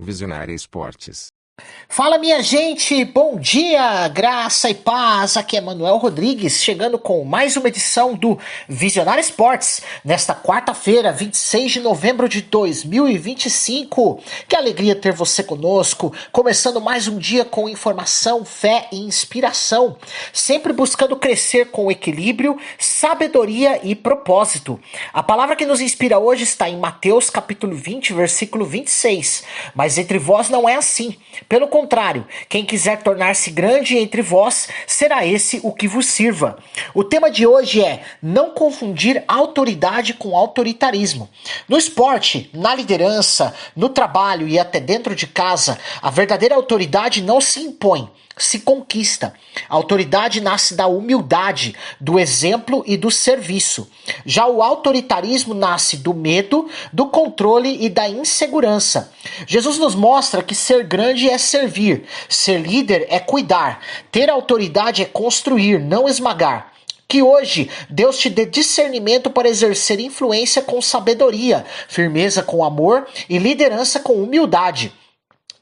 Visionária Esportes. Fala, minha gente, bom dia, graça e paz, aqui é Manuel Rodrigues, chegando com mais uma edição do Visionário Esportes, nesta quarta-feira, 26 de novembro de 2025, que alegria ter você conosco, começando mais um dia com informação, fé e inspiração, sempre buscando crescer com equilíbrio, sabedoria e propósito. A palavra que nos inspira hoje está em Mateus capítulo 20, versículo 26, mas entre vós não é assim. Pelo contrário, quem quiser tornar-se grande entre vós, será esse o que vos sirva. O tema de hoje é não confundir autoridade com autoritarismo. No esporte, na liderança, no trabalho e até dentro de casa, a verdadeira autoridade não se impõe, se conquista. A autoridade nasce da humildade, do exemplo e do serviço. Já o autoritarismo nasce do medo, do controle e da insegurança. Jesus nos mostra que ser grande é servir, ser líder é cuidar, ter autoridade é construir, não esmagar. Que hoje Deus te dê discernimento para exercer influência com sabedoria, firmeza com amor e liderança com humildade.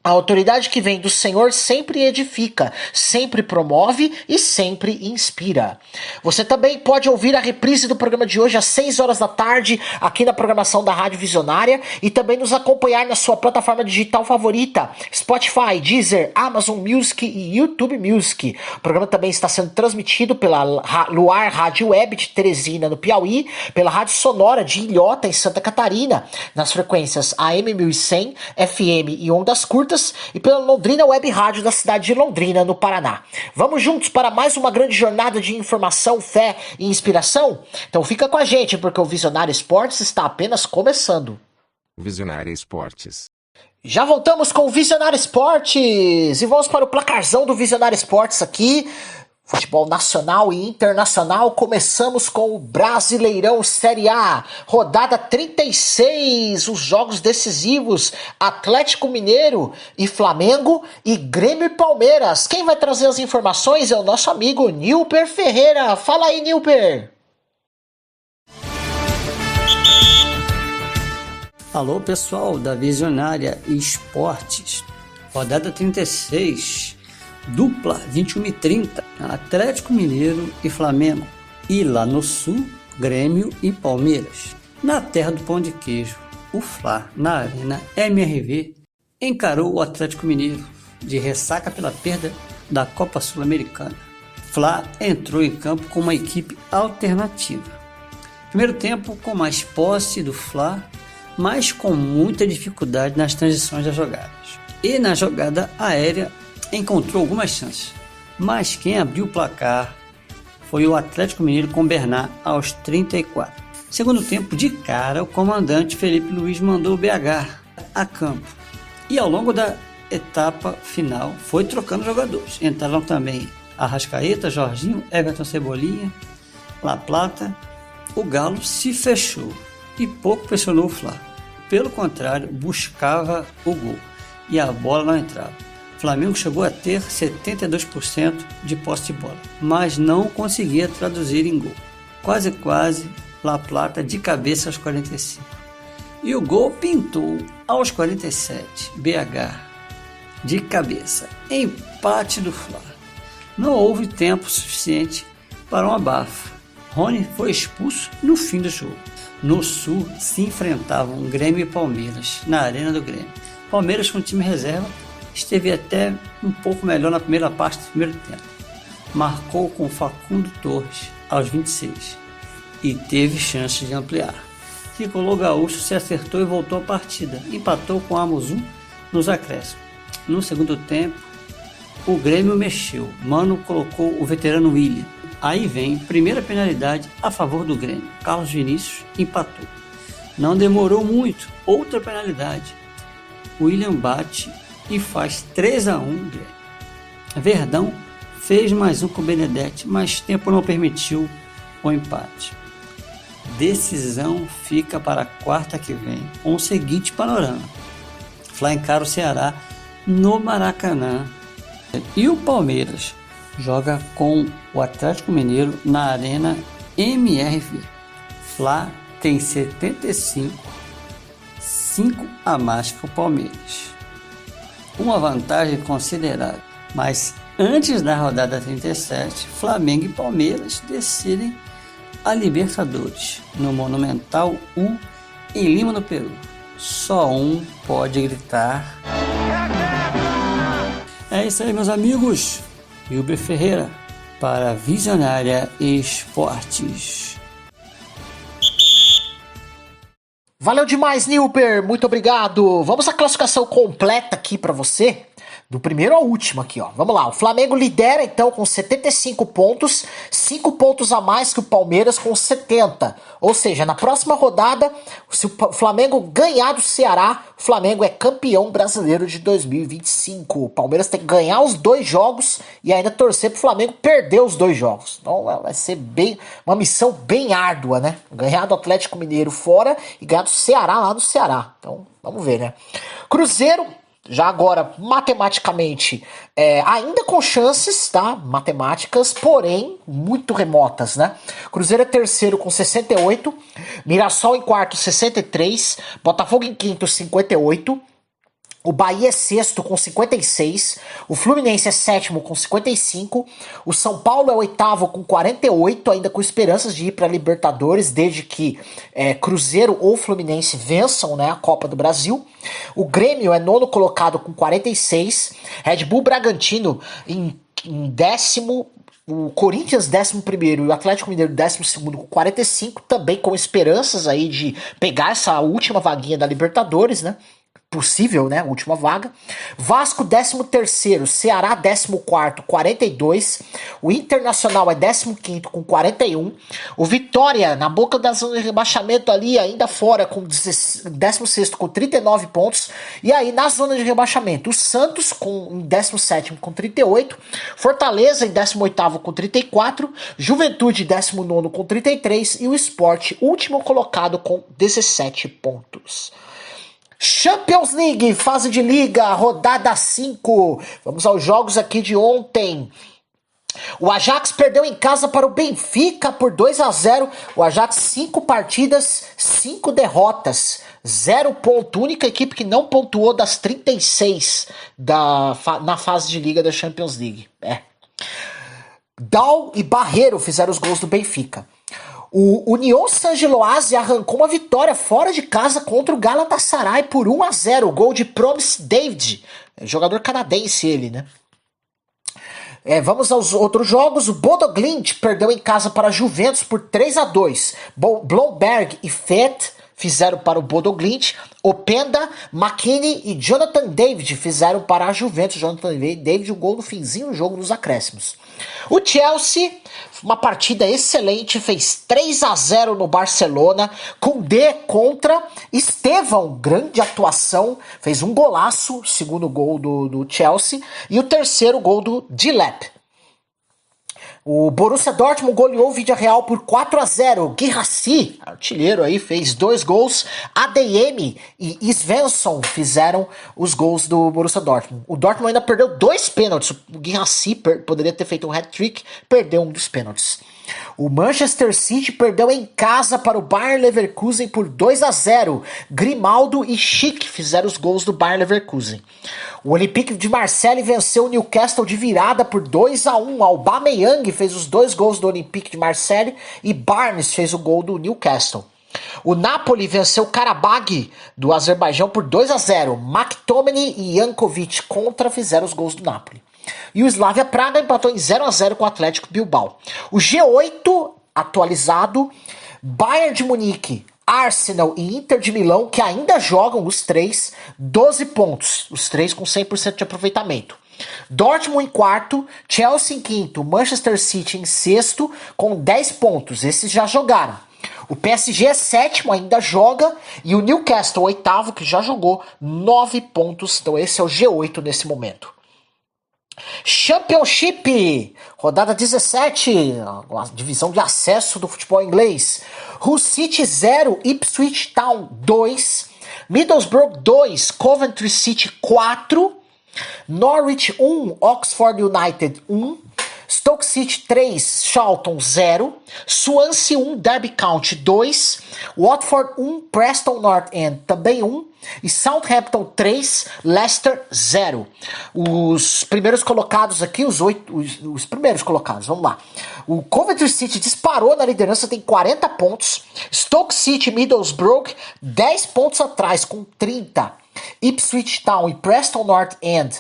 A autoridade que vem do Senhor sempre edifica, sempre promove e sempre inspira. Você também pode ouvir a reprise do programa de hoje às 6 horas da tarde, aqui na programação da Rádio Visionária, e também nos acompanhar na sua plataforma digital favorita, Spotify, Deezer, Amazon Music e YouTube Music. O programa também está sendo transmitido pela Luar Rádio Web de Teresina, no Piauí, pela Rádio Sonora de Ilhota, em Santa Catarina, nas frequências AM 1100, FM e ondas curtas, e pela Londrina Web Rádio da cidade de Londrina, no Paraná. Vamos juntos para mais uma grande jornada de informação, fé e inspiração? Então fica com a gente, porque o Visionário Esportes está apenas começando. Visionária Esportes. Já voltamos com o Visionário Esportes e vamos para o placarzão do Visionário Esportes aqui. Futebol nacional e internacional, começamos com o Brasileirão Série A, rodada 36, os jogos decisivos, Atlético Mineiro e Flamengo e Grêmio e Palmeiras. Quem vai trazer as informações é o nosso amigo Nilper Ferreira. Fala aí, Nilper. Alô, pessoal da Visionária Esportes, rodada 36, dupla 21h30, Atlético Mineiro e Flamengo. E lá no sul, Grêmio e Palmeiras. Na terra do pão de queijo, o Fla, na Arena MRV, encarou o Atlético Mineiro, de ressaca pela perda da Copa Sul-Americana. Fla entrou em campo com uma equipe alternativa. Primeiro tempo com mais posse do Fla, mas com muita dificuldade nas transições das jogadas. E na jogada aérea, encontrou algumas chances, mas quem abriu o placar foi o Atlético Mineiro com Bernard aos 34. Segundo tempo, de cara, o comandante Felipe Luiz mandou o BH a campo. E ao longo da etapa final, foi trocando jogadores. Entraram também Arrascaeta, Jorginho, Everton Cebolinha, La Plata. O Galo se fechou e pouco pressionou o Fla. Pelo contrário, buscava o gol e a bola não entrava. O Flamengo chegou a ter 72% de posse de bola, mas não conseguia traduzir em gol. Quase, La Plata de cabeça aos 45. E o gol pintou aos 47, BH de cabeça. Empate do Fla. Não houve tempo suficiente para um abafo. Rony foi expulso no fim do jogo. No sul se enfrentavam Grêmio e Palmeiras, na Arena do Grêmio. Palmeiras com time reserva esteve até um pouco melhor na primeira parte do primeiro tempo. Marcou com Facundo Torres aos 26 e teve chance de ampliar. Tricolor gaúcho se acertou e voltou à partida. Empatou com Amuzu nos acréscimos. No segundo tempo, o Grêmio mexeu. Mano colocou o veterano William. Aí vem primeira penalidade a favor do Grêmio. Carlos Vinícius empatou. Não demorou muito. Outra penalidade. William bate e faz 3-1 Grêmio. Verdão fez mais um com o Benedetti, mas tempo não permitiu o empate. Decisão fica para a quarta que vem, com o seguinte panorama: Fla encara o Ceará no Maracanã e o Palmeiras joga com o Atlético Mineiro na Arena MRV. Fla tem 75, 5 a mais que o Palmeiras. uma vantagem considerável. Mas antes da rodada 37, Flamengo e Palmeiras decidem a Libertadores no Monumental U em Lima, no Peru. Só um pode gritar. É isso aí, meus amigos. Hilber Ferreira para Visionária Esportes. Valeu demais, Nilber. Muito obrigado. Vamos à classificação completa aqui para você. Do primeiro ao último aqui, ó. Vamos lá. O Flamengo lidera, então, com 75 pontos. 5 pontos a mais que o Palmeiras com 70. Ou seja, na próxima rodada, se o Flamengo ganhar do Ceará, o Flamengo é campeão brasileiro de 2025. O Palmeiras tem que ganhar os 2 jogos e ainda torcer pro Flamengo perder os 2 jogos. Então vai ser uma missão bem árdua, né? Ganhar do Atlético Mineiro fora e ganhar do Ceará lá no Ceará. Então, vamos ver, né? Cruzeiro, já agora, matematicamente, ainda com chances, tá? Matemáticas, porém, muito remotas, né? Cruzeiro é terceiro com 68, Mirassol em quarto, 63, Botafogo em quinto, 58, o Bahia é sexto com 56, o Fluminense é sétimo com 55, o São Paulo é oitavo com 48, ainda com esperanças de ir para a Libertadores, desde que Cruzeiro ou Fluminense vençam, né, a Copa do Brasil. O Grêmio é nono colocado com 46, Red Bull Bragantino em décimo, o Corinthians 11º e o Atlético Mineiro 12º com 45, também com esperanças aí de pegar essa última vaguinha da Libertadores, né? Possível, né? Última vaga. Vasco 13º, Ceará 14º, 42. O Internacional é 15º com 41. O Vitória, na boca da zona de rebaixamento ali, ainda fora, com 16º com 39 pontos. E aí, na zona de rebaixamento, o Santos em 17º com 38. Fortaleza em 18º com 34. Juventude 19º com 33. E o Sport, último colocado com 17 pontos. Champions League, fase de liga, rodada 5. Vamos aos jogos aqui de ontem. O Ajax perdeu em casa para o Benfica por 2-0. O Ajax 5 partidas, 5 derrotas, 0 ponto. Única equipe que não pontuou das 36 na fase de liga da Champions League. Dal e Barreiro fizeram os gols do Benfica. O Union Saint-Gilloise arrancou uma vitória fora de casa contra o Galatasaray por 1-0. Gol de Promise David, jogador canadense ele, né? Vamos aos outros jogos. O Bodo Glimt perdeu em casa para a Juventus por 3-2. Blomberg e Fett fizeram para o Bodo Glimt. Openda, McKinney e Jonathan David fizeram para a Juventus. Jonathan David, um gol no finzinho do jogo, nos acréscimos. O Chelsea, uma partida excelente, fez 3-0 no Barcelona, com D contra Estevão, grande atuação, fez um golaço, segundo gol do Chelsea, e o terceiro gol do Dilep. O Borussia Dortmund goleou o Villarreal por 4-0. Guirassy, artilheiro aí, fez 2 gols. ADM e Svensson fizeram os gols do Borussia Dortmund. O Dortmund ainda perdeu 2 pênaltis. O Guirassy poderia ter feito um hat-trick, perdeu um dos pênaltis. O Manchester City perdeu em casa para o Bayer Leverkusen por 2-0. Grimaldo e Schick fizeram os gols do Bayer Leverkusen. O Olympique de Marseille venceu o Newcastle de virada por 2-1. Aubameyang fez os 2 gols do Olympique de Marseille e Barnes fez o gol do Newcastle. O Napoli venceu o Karabag do Azerbaijão por 2-0. McTominay e Jankovic fizeram os gols do Napoli. E o Slavia Praga empatou em 0-0 com o Atlético Bilbao. O G8 atualizado, Bayern de Munique, Arsenal e Inter de Milão, que ainda jogam os 3, 12 pontos. Os 3 com 100% de aproveitamento. Dortmund em quarto, Chelsea em quinto, Manchester City em sexto com 10 pontos. Esses já jogaram. O PSG é sétimo, ainda joga, e o Newcastle, oitavo, que já jogou, 9 pontos. Então esse é o G8 nesse momento. Championship, rodada 17, a divisão de acesso do futebol inglês. Hull City 0, Ipswich Town 2, Middlesbrough 2, Coventry City 4, Norwich 1, Oxford United 1, Stoke City 3, Charlton 0, Swansea 1, Derby County 2, Watford 1, Preston North End também 1, e Southampton 3, Leicester 0. Os primeiros colocados aqui, os primeiros colocados, vamos lá. O Coventry City disparou na liderança, tem 40 pontos. Stoke City e Middlesbrough 10 pontos atrás, com 30. Ipswich Town e Preston North End,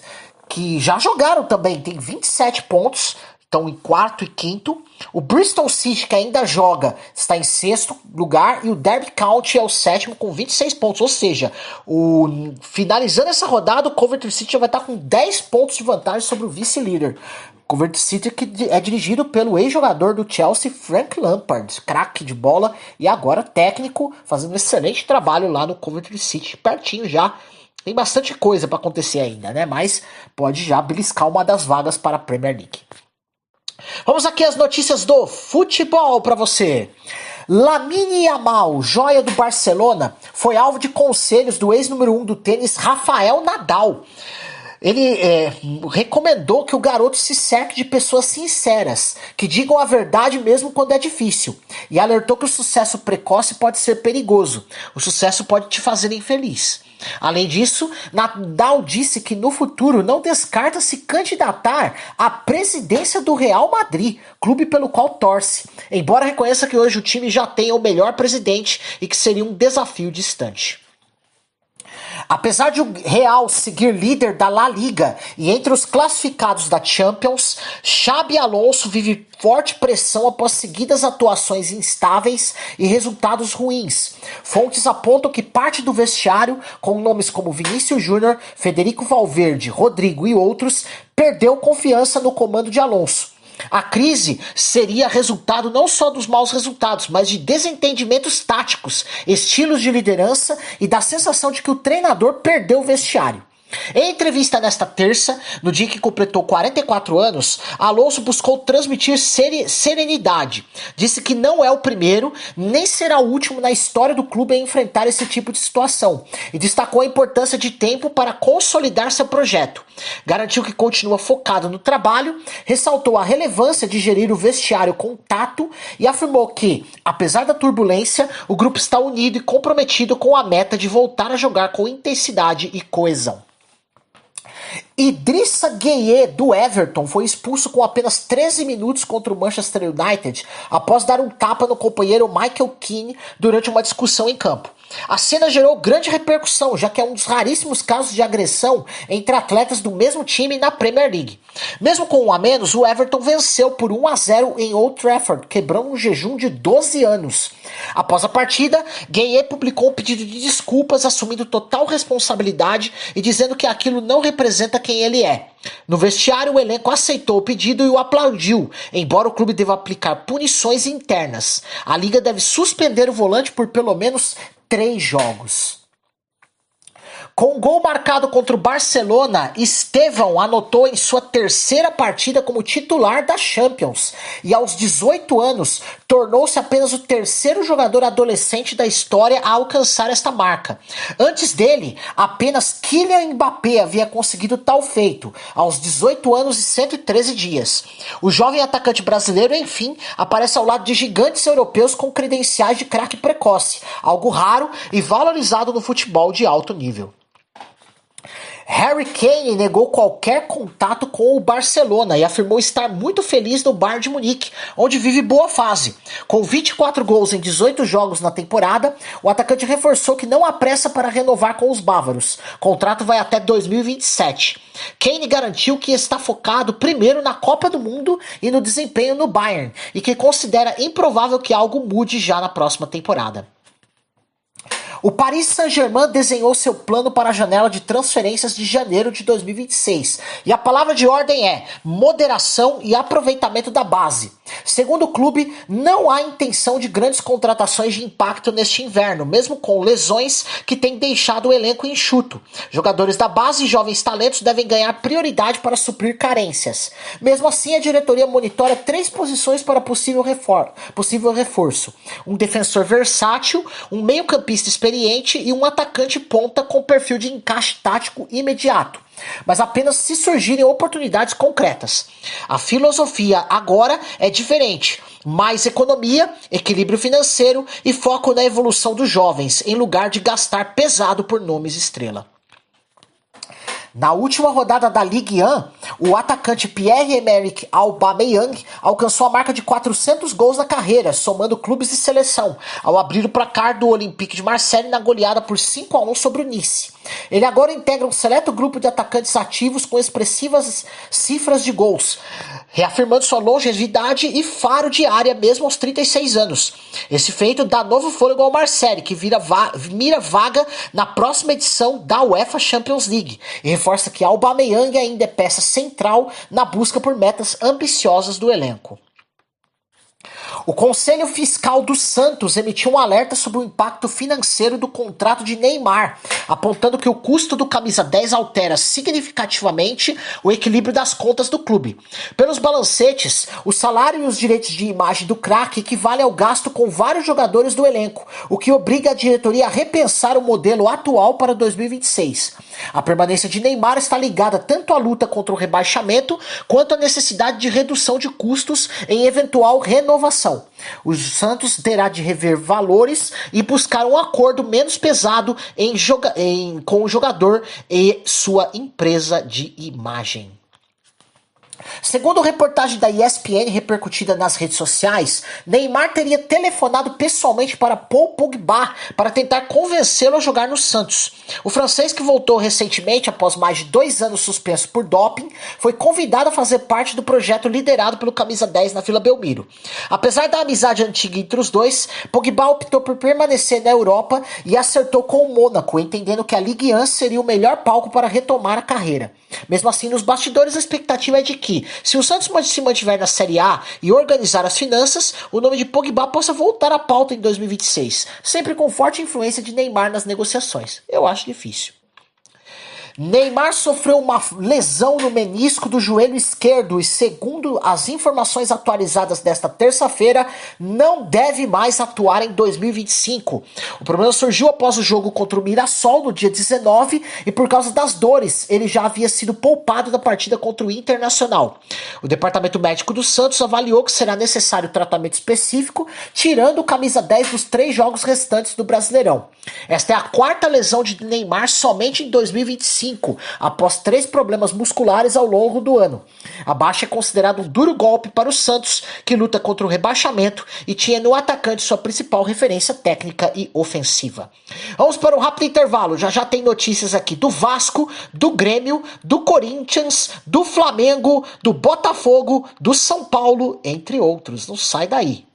que já jogaram também, tem 27 pontos. Estão em quarto e quinto. O Bristol City, que ainda joga, está em sexto lugar. E o Derby County é o sétimo com 26 pontos. Ou seja, finalizando essa rodada, o Coventry City já vai estar com 10 pontos de vantagem sobre o vice-líder. Coventry City que é dirigido pelo ex-jogador do Chelsea, Frank Lampard. Craque de bola e agora técnico, fazendo um excelente trabalho lá no Coventry City. Pertinho já. Tem bastante coisa para acontecer ainda, né? Mas pode já beliscar uma das vagas para a Premier League. Vamos aqui às notícias do futebol para você. Lamine Yamal, joia do Barcelona, foi alvo de conselhos do ex-número 1 do tênis, Rafael Nadal. Ele recomendou que o garoto se cerque de pessoas sinceras, que digam a verdade mesmo quando é difícil, e alertou que o sucesso precoce pode ser perigoso. O sucesso pode te fazer infeliz. Além disso, Nadal disse que no futuro não descarta se candidatar à presidência do Real Madrid, clube pelo qual torce, embora reconheça que hoje o time já tem o melhor presidente e que seria um desafio distante. Apesar de o Real seguir líder da La Liga e entre os classificados da Champions, Xabi Alonso vive forte pressão após seguidas atuações instáveis e resultados ruins. Fontes apontam que parte do vestiário, com nomes como Vinícius Júnior, Federico Valverde, Rodrigo e outros, perdeu confiança no comando de Alonso. A crise seria resultado não só dos maus resultados, mas de desentendimentos táticos, estilos de liderança e da sensação de que o treinador perdeu o vestiário. Em entrevista nesta terça, no dia que completou 44 anos, Alonso buscou transmitir serenidade. Disse que não é o primeiro, nem será o último na história do clube a enfrentar esse tipo de situação. E destacou a importância de tempo para consolidar seu projeto. Garantiu que continua focado no trabalho, ressaltou a relevância de gerir o vestiário com tato e afirmou que, apesar da turbulência, o grupo está unido e comprometido com a meta de voltar a jogar com intensidade e coesão. Idrissa Gueye, do Everton, foi expulso com apenas 13 minutos contra o Manchester United após dar um tapa no companheiro Michael Keane durante uma discussão em campo. A cena gerou grande repercussão, já que é um dos raríssimos casos de agressão entre atletas do mesmo time na Premier League. Mesmo com um a menos, o Everton venceu por 1-0 em Old Trafford, quebrando um jejum de 12 anos. Após a partida, Gueye publicou um pedido de desculpas, assumindo total responsabilidade e dizendo que aquilo não representa quem ele é. No vestiário, o elenco aceitou o pedido e o aplaudiu, embora o clube deva aplicar punições internas. A liga deve suspender o volante por pelo menos 3 jogos. Com um gol marcado contra o Barcelona, Estevão anotou em sua terceira partida como titular da Champions e aos 18 anos tornou-se apenas o terceiro jogador adolescente da história a alcançar esta marca. Antes dele, apenas Kylian Mbappé havia conseguido tal feito, aos 18 anos e 113 dias. O jovem atacante brasileiro, enfim, aparece ao lado de gigantes europeus com credenciais de craque precoce, algo raro e valorizado no futebol de alto nível. Harry Kane negou qualquer contato com o Barcelona e afirmou estar muito feliz no Bayern de Munique, onde vive boa fase. Com 24 gols em 18 jogos na temporada, o atacante reforçou que não há pressa para renovar com os bávaros. O contrato vai até 2027. Kane garantiu que está focado primeiro na Copa do Mundo e no desempenho no Bayern, e que considera improvável que algo mude já na próxima temporada. O Paris Saint-Germain desenhou seu plano para a janela de transferências de janeiro de 2026. E a palavra de ordem é moderação e aproveitamento da base. Segundo o clube, não há intenção de grandes contratações de impacto neste inverno, mesmo com lesões que têm deixado o elenco enxuto. Jogadores da base e jovens talentos devem ganhar prioridade para suprir carências. Mesmo assim, a diretoria monitora 3 posições para possível reforço. Um defensor versátil, um meio-campista experiente e um atacante ponta com perfil de encaixe tático imediato. mas apenas se surgirem oportunidades concretas. A filosofia agora é diferente. Mais economia, equilíbrio financeiro e foco na evolução dos jovens, em lugar de gastar pesado por nomes estrela. Na última rodada da Ligue 1, o atacante Pierre-Emerick Aubameyang alcançou a marca de 400 gols na carreira, somando clubes e seleção, ao abrir o placar do Olympique de Marseille na goleada por 5-1 sobre o Nice. Ele agora integra um seleto grupo de atacantes ativos com expressivas cifras de gols, reafirmando sua longevidade e faro de área mesmo aos 36 anos. Esse feito dá novo fôlego ao Marseille, que mira vaga na próxima edição da UEFA Champions League, e reforça que Aubameyang ainda é peça central na busca por metas ambiciosas do elenco. O Conselho Fiscal do Santos emitiu um alerta sobre o impacto financeiro do contrato de Neymar, apontando que o custo do camisa 10 altera significativamente o equilíbrio das contas do clube. Pelos balancetes, o salário e os direitos de imagem do craque equivalem ao gasto com vários jogadores do elenco, o que obriga a diretoria a repensar o modelo atual para 2026. A permanência de Neymar está ligada tanto à luta contra o rebaixamento quanto à necessidade de redução de custos em eventual renovação. O Santos terá de rever valores e buscar um acordo menos pesado com o jogador e sua empresa de imagem. Segundo reportagem da ESPN repercutida nas redes sociais, Neymar teria telefonado pessoalmente para Paul Pogba para tentar convencê-lo a jogar no Santos. O francês, que voltou recentemente após mais de 2 anos suspenso por doping, foi convidado a fazer parte do projeto liderado pelo camisa 10 na Vila Belmiro. Apesar da amizade antiga entre os dois, Pogba optou por permanecer na Europa e acertou com o Mônaco, entendendo que a Ligue 1 seria o melhor palco para retomar a carreira. Mesmo assim, nos bastidores, a expectativa é de que, se o Santos se mantiver na Série A e organizar as finanças, o nome de Pogba possa voltar à pauta em 2026, sempre com forte influência de Neymar nas negociações. Eu acho difícil. Neymar sofreu uma lesão no menisco do joelho esquerdo e, segundo as informações atualizadas desta terça-feira, não deve mais atuar em 2025. O problema surgiu após o jogo contra o Mirassol no dia 19 e, por causa das dores, ele já havia sido poupado da partida contra o Internacional. O departamento médico do Santos avaliou que será necessário tratamento específico, tirando o camisa 10 dos 3 jogos restantes do Brasileirão. Esta é a 4ª lesão de Neymar somente em 2025. Após 3 problemas musculares ao longo do ano. A baixa é considerada um duro golpe para o Santos, que luta contra o rebaixamento e tinha no atacante sua principal referência técnica e ofensiva. Vamos para um rápido intervalo. Já tem notícias aqui do Vasco, do Grêmio, do Corinthians, do Flamengo, do Botafogo, do São Paulo, entre outros. Não sai daí.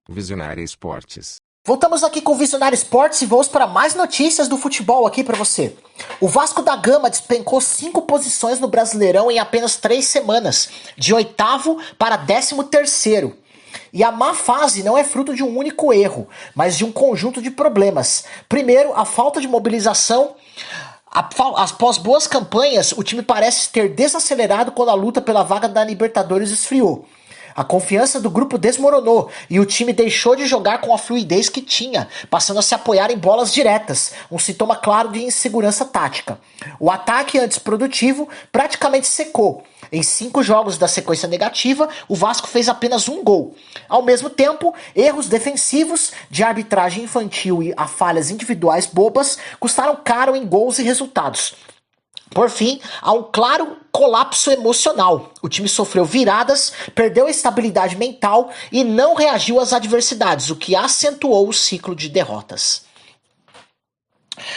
Visionária Esportes. Voltamos aqui com o Visionário Esportes e vamos para mais notícias do futebol aqui para você. O Vasco da Gama despencou 5 posições no Brasileirão em apenas 3 semanas, de 8º para 13º. E a má fase não é fruto de um único erro, mas de um conjunto de problemas. Primeiro, a falta de mobilização. Após boas campanhas, o time parece ter desacelerado quando a luta pela vaga da Libertadores esfriou. A confiança do grupo desmoronou e o time deixou de jogar com a fluidez que tinha, passando a se apoiar em bolas diretas, um sintoma claro de insegurança tática. O ataque, antes produtivo, praticamente secou. Em 5 jogos da sequência negativa, o Vasco fez apenas 1 gol. Ao mesmo tempo, erros defensivos, de arbitragem infantil e a falhas individuais bobas custaram caro em gols e resultados. Por fim, há um claro colapso emocional. O time sofreu viradas, perdeu a estabilidade mental e não reagiu às adversidades, o que acentuou o ciclo de derrotas.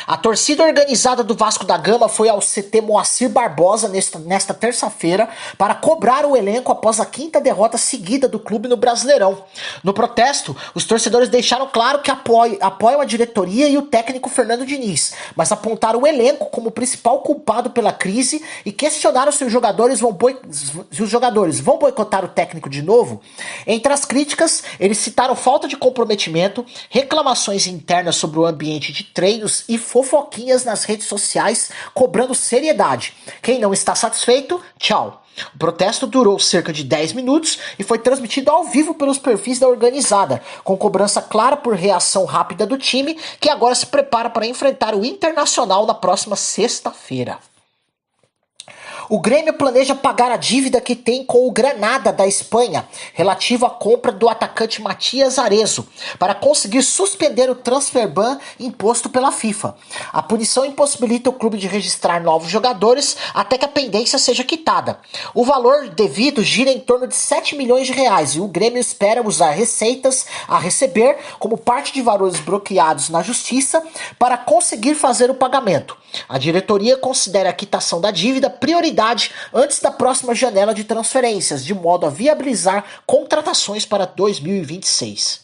A torcida organizada do Vasco da Gama foi ao CT Moacir Barbosa nesta terça-feira para cobrar o elenco após a 5ª derrota seguida do clube no Brasileirão. No protesto, os torcedores deixaram claro que apoiam a diretoria e o técnico Fernando Diniz, mas apontaram o elenco como o principal culpado pela crise e questionaram se os jogadores vão boicotar o técnico de novo. Entre as críticas, eles citaram falta de comprometimento, reclamações internas sobre o ambiente de treinos e fofoquinhas nas redes sociais, cobrando seriedade. Quem não está satisfeito, tchau. O protesto durou cerca de 10 minutos e foi transmitido ao vivo pelos perfis da organizada, com cobrança clara por reação rápida do time, que agora se prepara para enfrentar o Internacional na próxima sexta-feira. O Grêmio planeja pagar a dívida que tem com o Granada da Espanha, relativo à compra do atacante Matias Arezzo, para conseguir suspender o transfer ban imposto pela FIFA. A punição impossibilita o clube de registrar novos jogadores até que a pendência seja quitada. O valor devido gira em torno de 7 milhões de reais e o Grêmio espera usar receitas a receber como parte de valores bloqueados na justiça para conseguir fazer o pagamento. A diretoria considera a quitação da dívida prioridade antes da próxima janela de transferências, de modo a viabilizar contratações para 2026.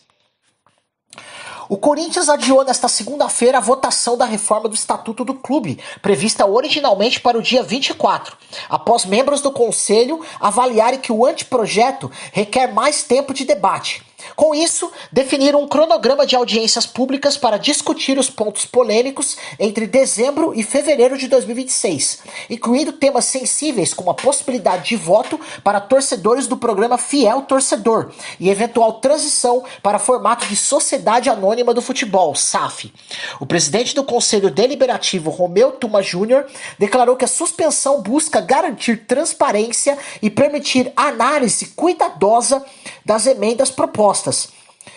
O Corinthians adiou nesta segunda-feira a votação da reforma do Estatuto do Clube, prevista originalmente para o dia 24, após membros do Conselho avaliarem que o anteprojeto requer mais tempo de debate. Com isso, definiram um cronograma de audiências públicas para discutir os pontos polêmicos entre dezembro e fevereiro de 2026, incluindo temas sensíveis como a possibilidade de voto para torcedores do programa Fiel Torcedor e eventual transição para formato de Sociedade Anônima do Futebol, SAF. O presidente do Conselho Deliberativo, Romeu Tuma Júnior, declarou que a suspensão busca garantir transparência e permitir análise cuidadosa das emendas propostas,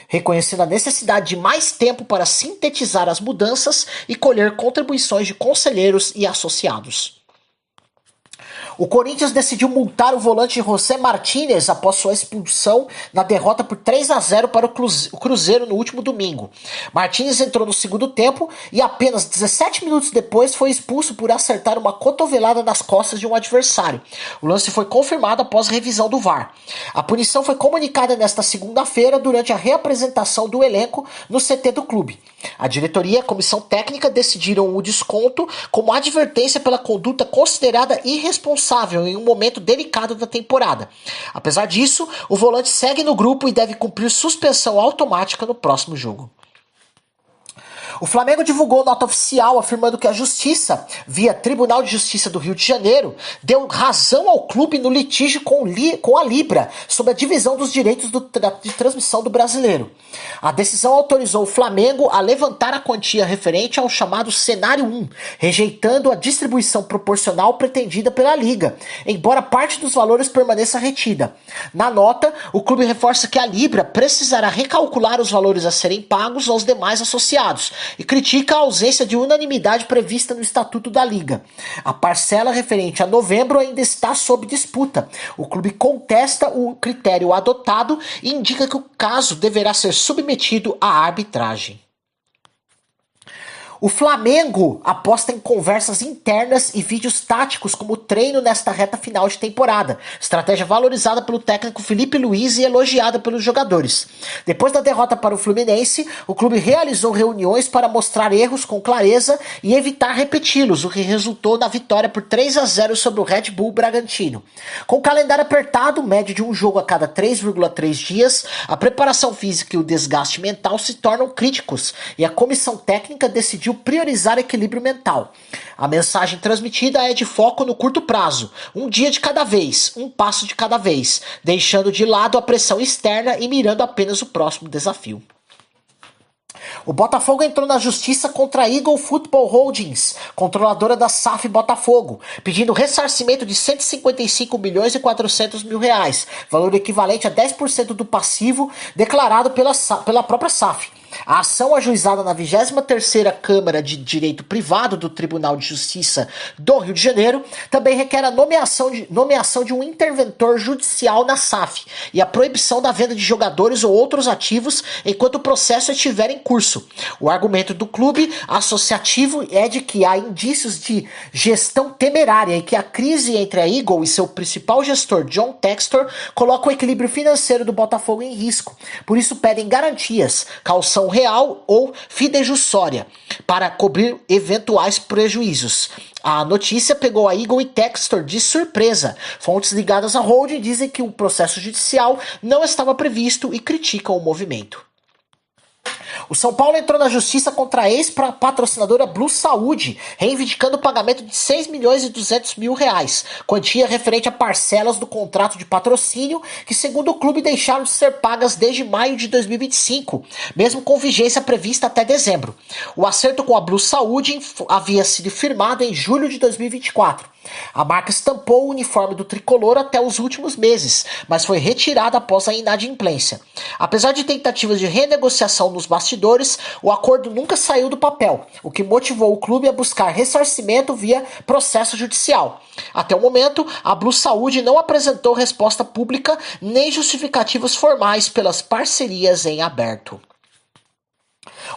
reconhecendo a necessidade de mais tempo para sintetizar as mudanças e colher contribuições de conselheiros e associados. O Corinthians decidiu multar o volante José Martínez após sua expulsão na derrota por 3-0 para o Cruzeiro no último domingo. Martínez entrou no segundo tempo e apenas 17 minutos depois foi expulso por acertar uma cotovelada nas costas de um adversário. O lance foi confirmado após revisão do VAR. A punição foi comunicada nesta segunda-feira durante a reapresentação do elenco no CT do clube. A diretoria e a comissão técnica decidiram o desconto como advertência pela conduta considerada irresponsável em um momento delicado da temporada. Apesar disso, o volante segue no grupo e deve cumprir suspensão automática no próximo jogo. O Flamengo divulgou nota oficial afirmando que a Justiça, via Tribunal de Justiça do Rio de Janeiro, deu razão ao clube no litígio com a Libra sobre a divisão dos direitos de transmissão do Brasileiro. A decisão autorizou o Flamengo a levantar a quantia referente ao chamado Cenário 1, rejeitando a distribuição proporcional pretendida pela Liga, embora parte dos valores permaneça retida. Na nota, o clube reforça que a Libra precisará recalcular os valores a serem pagos aos demais associados, e critica a ausência de unanimidade prevista no Estatuto da Liga. A parcela referente a novembro ainda está sob disputa. O clube contesta o critério adotado e indica que o caso deverá ser submetido à arbitragem. O Flamengo aposta em conversas internas e vídeos táticos como treino nesta reta final de temporada, estratégia valorizada pelo técnico Felipe Luiz e elogiada pelos jogadores. Depois da derrota para o Fluminense, o clube realizou reuniões para mostrar erros com clareza e evitar repeti-los, o que resultou na vitória por 3-0 sobre o Red Bull Bragantino. Com o calendário apertado, médio de um jogo a cada 3,3 dias, a preparação física e o desgaste mental se tornam críticos e a comissão técnica decidiu priorizar equilíbrio mental. A mensagem transmitida é de foco no curto prazo, um dia de cada vez, um passo de cada vez, deixando de lado a pressão externa e mirando apenas o próximo desafio. O Botafogo entrou na justiça contra a Eagle Football Holdings, controladora da SAF Botafogo, pedindo ressarcimento de 155 milhões e 400 mil reais, valor equivalente a 10% do passivo declarado pela própria SAF. A ação ajuizada na 23ª Câmara de Direito Privado do Tribunal de Justiça do Rio de Janeiro também requer a nomeação de um interventor judicial na SAF e a proibição da venda de jogadores ou outros ativos enquanto o processo estiver em curso. O argumento do clube associativo é de que há indícios de gestão temerária e que a crise entre a Eagle e seu principal gestor, John Textor, coloca o equilíbrio financeiro do Botafogo em risco. Por isso pedem garantias, calção real ou fidejussória para cobrir eventuais prejuízos. A notícia pegou a Eagle e Textor de surpresa. Fontes ligadas à holding dizem que o processo judicial não estava previsto e criticam o movimento. O São Paulo entrou na justiça contra a ex-patrocinadora Blue Saúde, reivindicando o pagamento de R$ 6.200.000, quantia referente a parcelas do contrato de patrocínio que, segundo o clube, deixaram de ser pagas desde maio de 2025, mesmo com vigência prevista até dezembro. O acerto com a Blue Saúde havia sido firmado em julho de 2024. A marca estampou o uniforme do tricolor até os últimos meses, mas foi retirada após a inadimplência. Apesar de tentativas de renegociação nos bastidores, o acordo nunca saiu do papel, o que motivou o clube a buscar ressarcimento via processo judicial. Até o momento, a Blue Saúde não apresentou resposta pública nem justificativas formais pelas parcerias em aberto.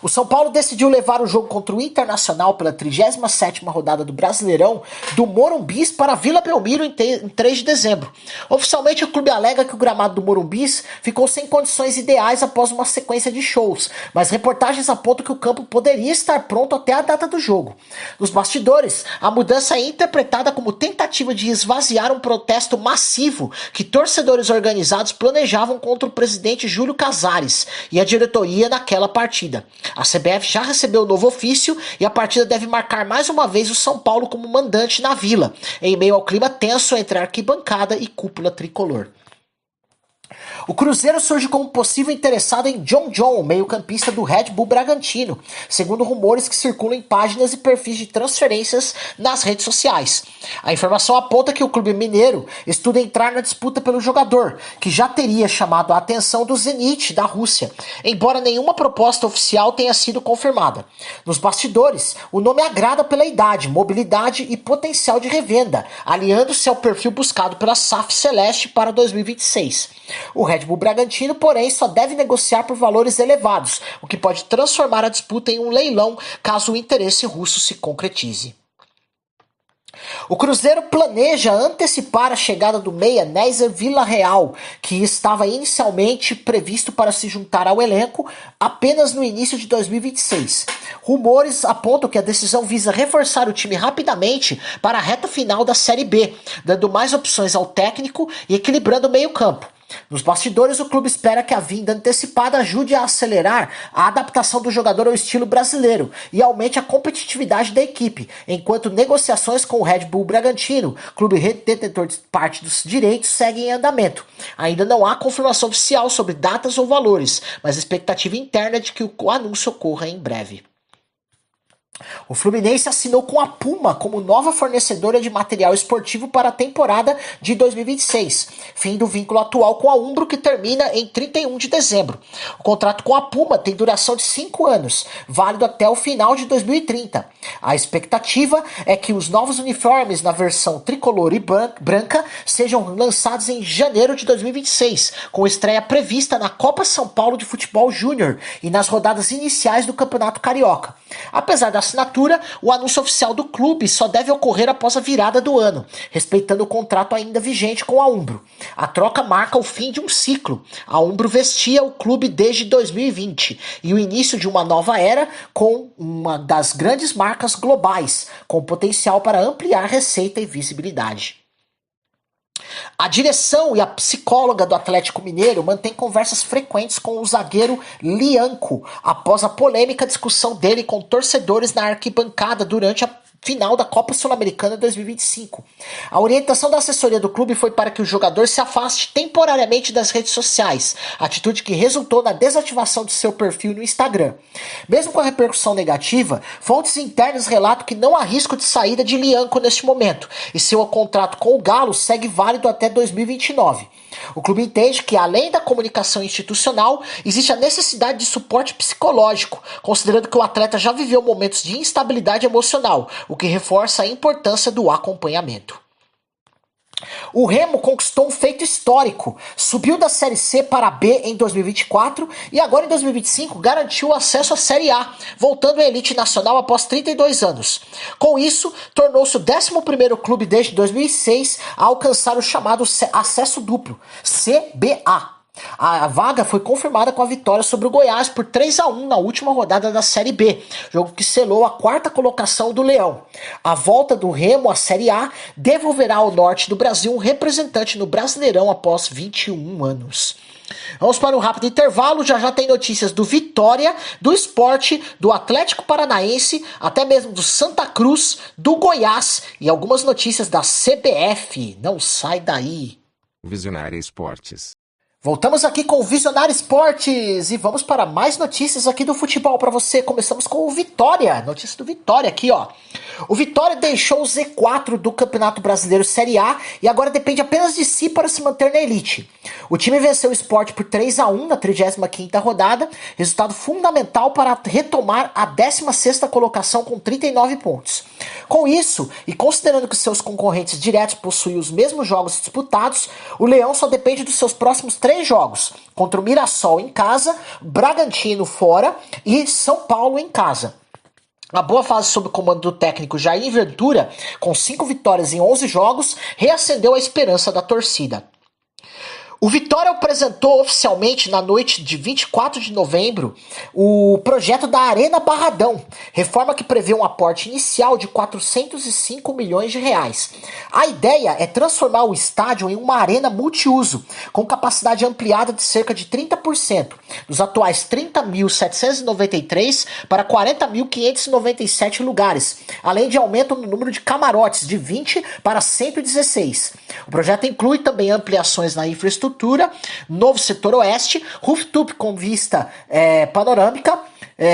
O São Paulo decidiu levar o jogo contra o Internacional pela 37ª rodada do Brasileirão do Morumbis para Vila Belmiro em 3 de dezembro. Oficialmente, o clube alega que o gramado do Morumbis ficou sem condições ideais após uma sequência de shows, mas reportagens apontam que o campo poderia estar pronto até a data do jogo. Nos bastidores, a mudança é interpretada como tentativa de esvaziar um protesto massivo que torcedores organizados planejavam contra o presidente Júlio Casares e a diretoria naquela partida. A CBF já recebeu o novo ofício e a partida deve marcar mais uma vez o São Paulo como mandante na Vila, em meio ao clima tenso entre arquibancada e cúpula tricolor. O Cruzeiro surge como possível interessado em John, meio-campista do Red Bull Bragantino, segundo rumores que circulam em páginas e perfis de transferências nas redes sociais. A informação aponta que o clube mineiro estuda entrar na disputa pelo jogador, que já teria chamado a atenção do Zenit da Rússia, embora nenhuma proposta oficial tenha sido confirmada. Nos bastidores, o nome agrada pela idade, mobilidade e potencial de revenda, aliando-se ao perfil buscado pela SAF Celeste para 2026. O Red Bull Bragantino, porém, só deve negociar por valores elevados, o que pode transformar a disputa em um leilão caso o interesse russo se concretize. O Cruzeiro planeja antecipar a chegada do meia Nézer Villarreal, que estava inicialmente previsto para se juntar ao elenco apenas no início de 2026. Rumores apontam que a decisão visa reforçar o time rapidamente para a reta final da Série B, dando mais opções ao técnico e equilibrando o meio-campo. Nos bastidores, o clube espera que a vinda antecipada ajude a acelerar a adaptação do jogador ao estilo brasileiro e aumente a competitividade da equipe, enquanto negociações com o Red Bull Bragantino, clube detentor de parte dos direitos, seguem em andamento. Ainda não há confirmação oficial sobre datas ou valores, mas a expectativa interna é de que o anúncio ocorra em breve. O Fluminense assinou com a Puma como nova fornecedora de material esportivo para a temporada de 2026, fim do vínculo atual com a Umbro, que termina em 31 de dezembro. O contrato com a Puma tem duração de 5 anos, válido até o final de 2030. A expectativa é que os novos uniformes na versão tricolor e branca sejam lançados em janeiro de 2026, com estreia prevista na Copa São Paulo de Futebol Júnior e nas rodadas iniciais do Campeonato Carioca. Apesar da assinatura, o anúncio oficial do clube só deve ocorrer após a virada do ano, respeitando o contrato ainda vigente com a Umbro. A troca marca o fim de um ciclo. A Umbro vestia o clube desde 2020 e o início de uma nova era com uma das grandes marcas globais, com potencial para ampliar receita e visibilidade. A direção e a psicóloga do Atlético Mineiro mantém conversas frequentes com o zagueiro Lianco, após a polêmica discussão dele com torcedores na arquibancada durante a final da Copa Sul-Americana 2025. A orientação da assessoria do clube foi para que o jogador se afaste temporariamente das redes sociais, atitude que resultou na desativação de seu perfil no Instagram. Mesmo com a repercussão negativa, fontes internas relatam que não há risco de saída de Lianco neste momento, e seu contrato com o Galo segue válido até 2029. O clube entende que, além da comunicação institucional, existe a necessidade de suporte psicológico, considerando que o atleta já viveu momentos de instabilidade emocional, o que reforça a importância do acompanhamento. O Remo conquistou um feito histórico, subiu da Série C para a B em 2024 e agora em 2025 garantiu o acesso à Série A, voltando à elite nacional após 32 anos. Com isso, tornou-se o 11º clube desde 2006 a alcançar o chamado acesso duplo, CBA. A vaga foi confirmada com a vitória sobre o Goiás por 3-1 na última rodada da Série B, jogo que selou a 4ª colocação do Leão. A volta do Remo à Série A devolverá ao norte do Brasil um representante no Brasileirão após 21 anos. Vamos para um rápido intervalo, já tem notícias do Vitória, do Sport, do Atlético Paranaense, até mesmo do Santa Cruz, do Goiás e algumas notícias da CBF. Não sai daí. Visionária Esportes. Voltamos aqui com o Visionário Esportes e vamos para mais notícias aqui do futebol para você. Começamos com o Vitória, notícia do Vitória aqui, ó. O Vitória deixou o Z4 do Campeonato Brasileiro Série A e agora depende apenas de si para se manter na elite. O time venceu o Sport por 3-1 na 35ª rodada, resultado fundamental para retomar a 16ª colocação com 39 pontos. Com isso, e considerando que seus concorrentes diretos possuem os mesmos jogos disputados, o Leão só depende dos seus próximos 3 jogos, contra o Mirassol em casa, Bragantino fora e São Paulo em casa. A boa fase sob o comando do técnico Jair Ventura, com 5 vitórias em 11 jogos, reacendeu a esperança da torcida. O Vitória apresentou oficialmente na noite de 24 de novembro o projeto da Arena Barradão, reforma que prevê um aporte inicial de 405 milhões de reais. A ideia é transformar o estádio em uma arena multiuso, com capacidade ampliada de cerca de 30%, dos atuais 30.793 para 40.597 lugares, além de aumento no número de camarotes de 20 para 116. O projeto inclui também ampliações na infraestrutura, novo setor oeste, rooftop com vista panorâmica,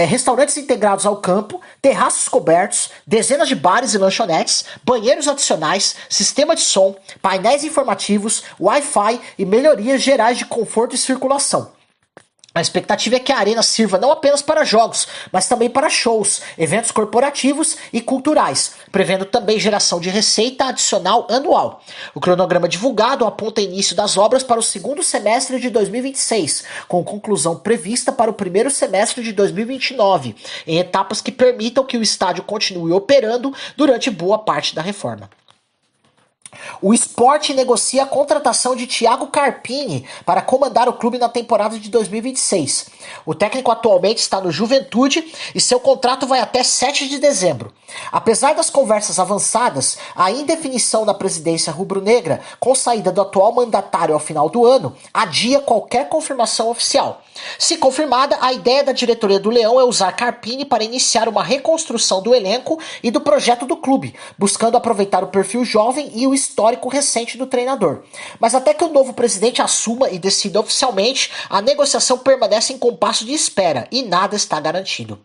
restaurantes integrados ao campo, terraços cobertos, dezenas de bares e lanchonetes, banheiros adicionais, sistema de som, painéis informativos, Wi-Fi e melhorias gerais de conforto e circulação. A expectativa é que a arena sirva não apenas para jogos, mas também para shows, eventos corporativos e culturais, prevendo também geração de receita adicional anual. O cronograma divulgado aponta início das obras para o segundo semestre de 2026, com conclusão prevista para o primeiro semestre de 2029, em etapas que permitam que o estádio continue operando durante boa parte da reforma. O Sport negocia a contratação de Thiago Carpini para comandar o clube na temporada de 2026. O técnico atualmente está no Juventude e seu contrato vai até 7 de dezembro. Apesar das conversas avançadas, a indefinição na presidência rubro-negra, com saída do atual mandatário ao final do ano, adia qualquer confirmação oficial. Se confirmada, a ideia da diretoria do Leão é usar Carpini para iniciar uma reconstrução do elenco e do projeto do clube, buscando aproveitar o perfil jovem e o histórico recente do treinador. Mas até que o novo presidente assuma e decida oficialmente, a negociação permanece em compasso de espera e nada está garantido.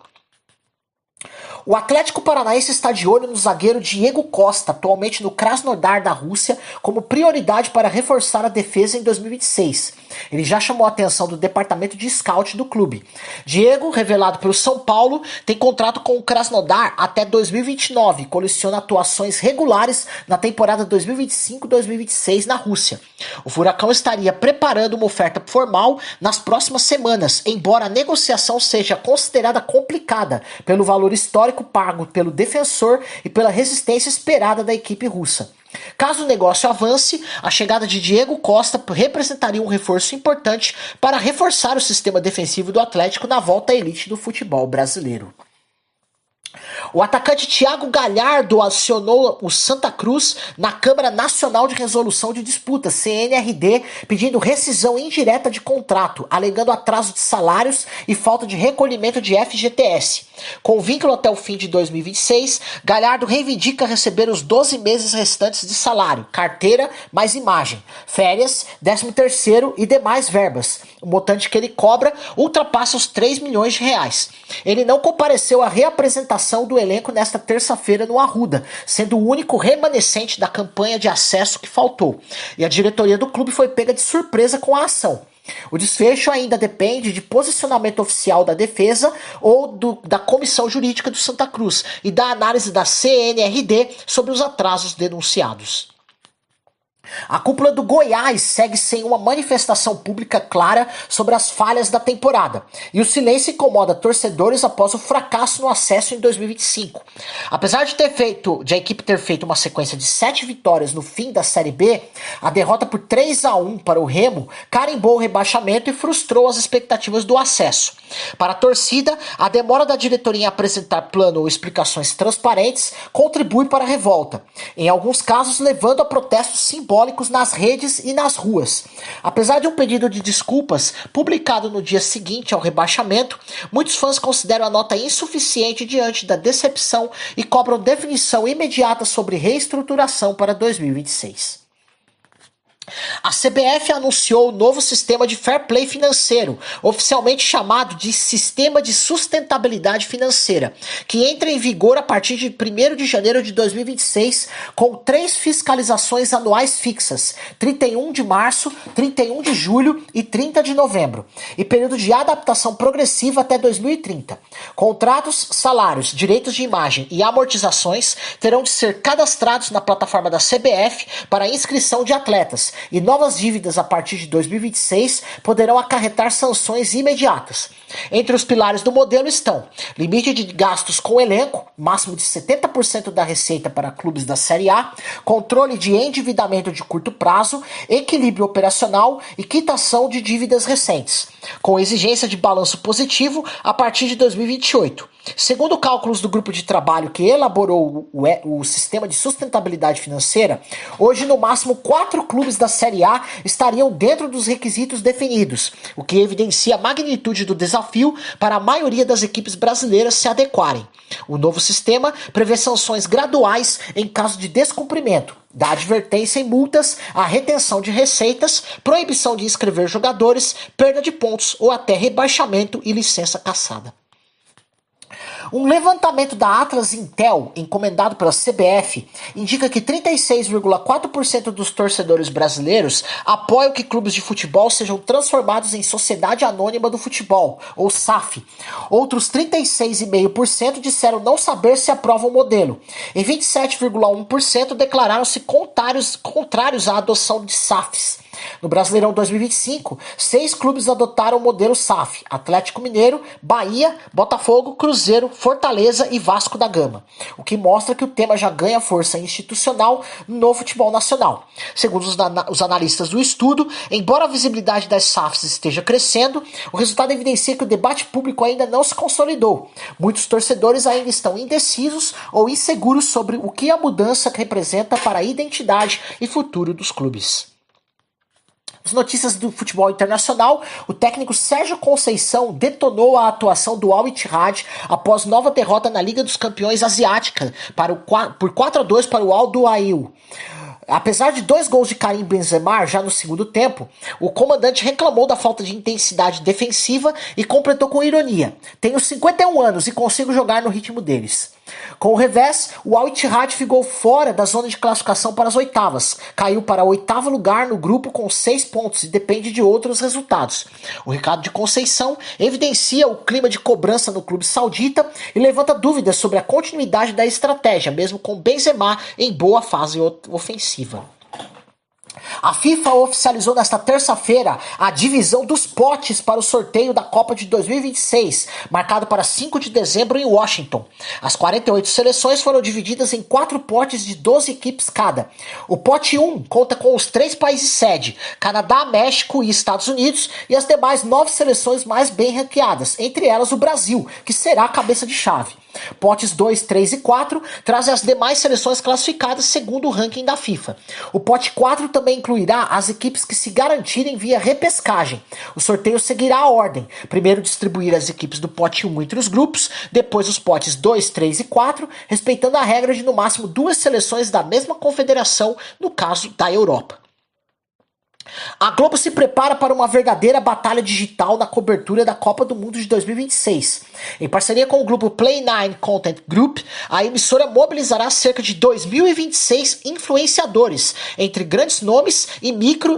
O Atlético Paranaense está de olho no zagueiro Diego Costa, atualmente no Krasnodar da Rússia, como prioridade para reforçar a defesa em 2026. Ele já chamou a atenção do departamento de scout do clube. Diego, revelado pelo São Paulo, tem contrato com o Krasnodar até 2029 e coleciona atuações regulares na temporada 2025-2026 na Rússia. O Furacão estaria preparando uma oferta formal nas próximas semanas, embora a negociação seja considerada complicada pelo valor histórico pago pelo defensor e pela resistência esperada da equipe russa. Caso o negócio avance, a chegada de Diego Costa representaria um reforço importante para reforçar o sistema defensivo do Atlético na volta à elite do futebol brasileiro. O atacante Thiago Galhardo acionou o Santa Cruz na Câmara Nacional de Resolução de Disputas, CNRD, pedindo rescisão indireta de contrato, alegando atraso de salários e falta de recolhimento de FGTS. Com vínculo até o fim de 2026, Galhardo reivindica receber os 12 meses restantes de salário, carteira mais imagem, férias, 13º e demais verbas. O montante que ele cobra ultrapassa os 3 milhões de reais. Ele não compareceu à reapresentação do elenco nesta terça-feira no Arruda, sendo o único remanescente da campanha de acesso que faltou. E a diretoria do clube foi pega de surpresa com a ação. O desfecho ainda depende de posicionamento oficial da defesa ou da comissão jurídica do Santa Cruz e da análise da CNRD sobre os atrasos denunciados. A cúpula do Goiás segue sem uma manifestação pública clara sobre as falhas da temporada, e o silêncio incomoda torcedores após o fracasso no acesso em 2025. Apesar de a equipe ter feito uma sequência de 7 vitórias no fim da Série B, a derrota por 3-1 para o Remo carimbou o rebaixamento e frustrou as expectativas do acesso. Para a torcida, a demora da diretoria em apresentar plano ou explicações transparentes contribui para a revolta, em alguns casos levando a protestos simbólicos simbólicos nas redes e nas ruas. Apesar de um pedido de desculpas publicado no dia seguinte ao rebaixamento, muitos fãs consideram a nota insuficiente diante da decepção e cobram definição imediata sobre reestruturação para 2026. A CBF anunciou o novo sistema de fair play financeiro, oficialmente chamado de Sistema de Sustentabilidade Financeira, que entra em vigor a partir de 1º de janeiro de 2026, com 3 fiscalizações anuais fixas, 31 de março, 31 de julho e 30 de novembro, e período de adaptação progressiva até 2030. Contratos, salários, direitos de imagem e amortizações terão de ser cadastrados na plataforma da CBF para inscrição de atletas, e novas dívidas a partir de 2026 poderão acarretar sanções imediatas. Entre os pilares do modelo estão limite de gastos com elenco, máximo de 70% da receita para clubes da Série A, controle de endividamento de curto prazo, equilíbrio operacional e quitação de dívidas recentes, com exigência de balanço positivo a partir de 2028. Segundo cálculos do grupo de trabalho que elaborou o sistema de sustentabilidade financeira, hoje no máximo 4 clubes da Série A estariam dentro dos requisitos definidos, o que evidencia a magnitude do desafio para a maioria das equipes brasileiras se adequarem. O novo sistema prevê sanções graduais em caso de descumprimento, da advertência em multas, a retenção de receitas, proibição de inscrever jogadores, perda de pontos ou até rebaixamento e licença cassada. Um levantamento da Atlas Intel, encomendado pela CBF, indica que 36,4% dos torcedores brasileiros apoiam que clubes de futebol sejam transformados em Sociedade Anônima do Futebol, ou SAF. Outros 36,5% disseram não saber se aprovam o modelo, e 27,1% declararam-se contrários à adoção de SAFs. No Brasileirão 2025, 6 clubes adotaram o modelo SAF: Atlético Mineiro, Bahia, Botafogo, Cruzeiro, Fortaleza e Vasco da Gama, o que mostra que o tema já ganha força institucional no futebol nacional. Segundo os analistas do estudo, embora a visibilidade das SAFs esteja crescendo, o resultado evidencia que o debate público ainda não se consolidou. Muitos torcedores ainda estão indecisos ou inseguros sobre o que a mudança representa para a identidade e futuro dos clubes. As notícias do futebol internacional, o técnico Sérgio Conceição detonou a atuação do Al Ittihad após nova derrota na Liga dos Campeões Asiática por 4-2 para o Al Duhail. Apesar de 2 gols de Karim Benzema já no segundo tempo, o comandante reclamou da falta de intensidade defensiva e completou com ironia: "Tenho 51 anos e consigo jogar no ritmo deles." Com o revés, o Al Ittihad ficou fora da zona de classificação para as oitavas, caiu para o 8º lugar no grupo com 6 pontos e depende de outros resultados. O recado de Conceição evidencia o clima de cobrança no clube saudita e levanta dúvidas sobre a continuidade da estratégia, mesmo com Benzema em boa fase ofensiva. A FIFA oficializou nesta terça-feira a divisão dos potes para o sorteio da Copa de 2026, marcado para 5 de dezembro em Washington. As 48 seleções foram divididas em 4 potes de 12 equipes cada. O pote 1 conta com os 3 países sede, Canadá, México e Estados Unidos, e as demais 9 seleções mais bem ranqueadas, entre elas o Brasil, que será a cabeça de chave. Potes 2, 3 e 4 trazem as demais seleções classificadas segundo o ranking da FIFA. O pote 4 também incluirá as equipes que se garantirem via repescagem. O sorteio seguirá a ordem: primeiro distribuir as equipes do pote 1 entre os grupos, depois os potes 2, 3 e 4, respeitando a regra de no máximo 2 seleções da mesma confederação, no caso da Europa. A Globo se prepara para uma verdadeira batalha digital na cobertura da Copa do Mundo de 2026. Em parceria com o grupo Play9 Content Group, a emissora mobilizará cerca de 2026 influenciadores, entre grandes nomes e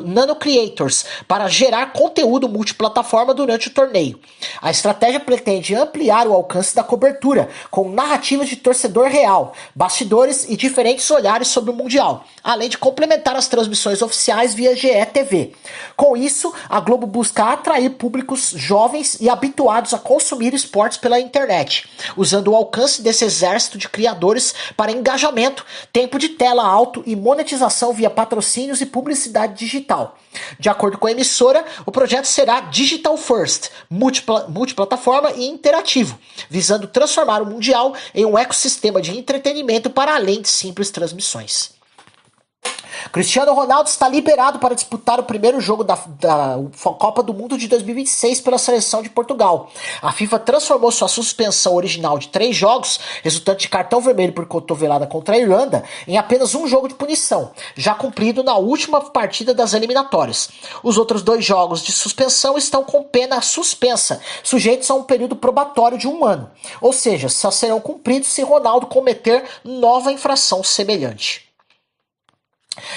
nano creators, para gerar conteúdo multiplataforma durante o torneio. A estratégia pretende ampliar o alcance da cobertura, com narrativas de torcedor real, bastidores e diferentes olhares sobre o Mundial, além de complementar as transmissões oficiais via GE TV. Com isso, a Globo busca atrair públicos jovens e habituados a consumir esportes pela internet, usando o alcance desse exército de criadores para engajamento, tempo de tela alto e monetização via patrocínios e publicidade digital. De acordo com a emissora, o projeto será digital first, multiplataforma e interativo, visando transformar o Mundial em um ecossistema de entretenimento para além de simples transmissões. Cristiano Ronaldo está liberado para disputar o primeiro jogo da Copa do Mundo de 2026 pela seleção de Portugal. A FIFA transformou sua suspensão original de 3 jogos, resultante de cartão vermelho por cotovelada contra a Irlanda, em apenas um jogo de punição, já cumprido na última partida das eliminatórias. Os outros 2 jogos de suspensão estão com pena suspensa, sujeitos a um período probatório de 1 ano, ou seja, só serão cumpridos se Ronaldo cometer nova infração semelhante.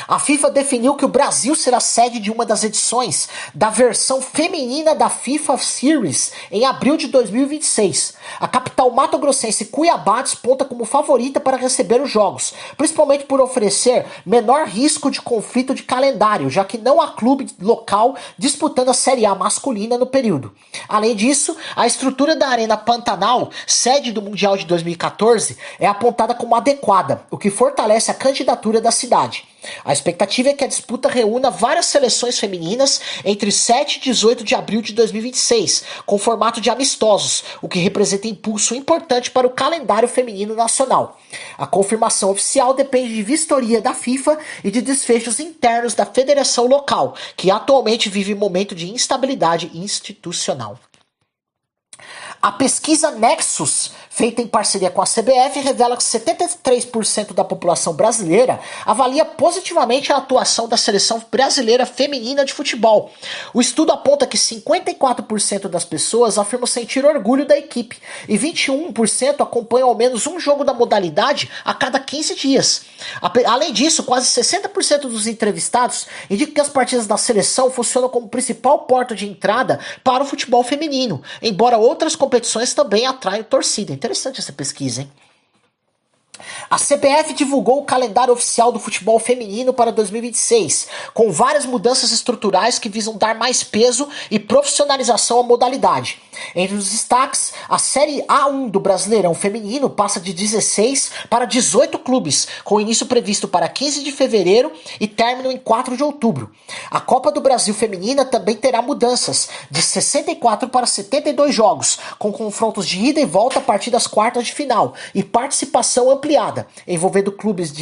A FIFA definiu que o Brasil será sede de uma das edições da versão feminina da FIFA Series em abril de 2026. A capital mato-grossense Cuiabá desponta como favorita para receber os jogos, principalmente por oferecer menor risco de conflito de calendário, já que não há clube local disputando a Série A masculina no período. Além disso, a estrutura da Arena Pantanal, sede do Mundial de 2014, é apontada como adequada, o que fortalece a candidatura da cidade. A expectativa é que a disputa reúna várias seleções femininas entre 7 e 18 de abril de 2026, com formato de amistosos, o que representa impulso importante para o calendário feminino nacional. A confirmação oficial depende de vistoria da FIFA e de desfechos internos da federação local, que atualmente vive momento de instabilidade institucional. A pesquisa Nexus, feita em parceria com a CBF, revela que 73% da população brasileira avalia positivamente a atuação da seleção brasileira feminina de futebol. O estudo aponta que 54% das pessoas afirmam sentir orgulho da equipe e 21% acompanham ao menos um jogo da modalidade a cada 15 dias. Além disso, quase 60% dos entrevistados indicam que as partidas da seleção funcionam como principal porta de entrada para o futebol feminino, embora outras competições também atraem torcida. Interessante essa pesquisa, hein? A CBF divulgou o calendário oficial do futebol feminino para 2026, com várias mudanças estruturais que visam dar mais peso e profissionalização à modalidade. Entre os destaques, a Série A1 do Brasileirão Feminino passa de 16 para 18 clubes, com início previsto para 15 de fevereiro e término em 4 de outubro. A Copa do Brasil Feminina também terá mudanças, de 64 para 72 jogos, com confrontos de ida e volta a partir das quartas de final e participação ampliada, envolvendo clubes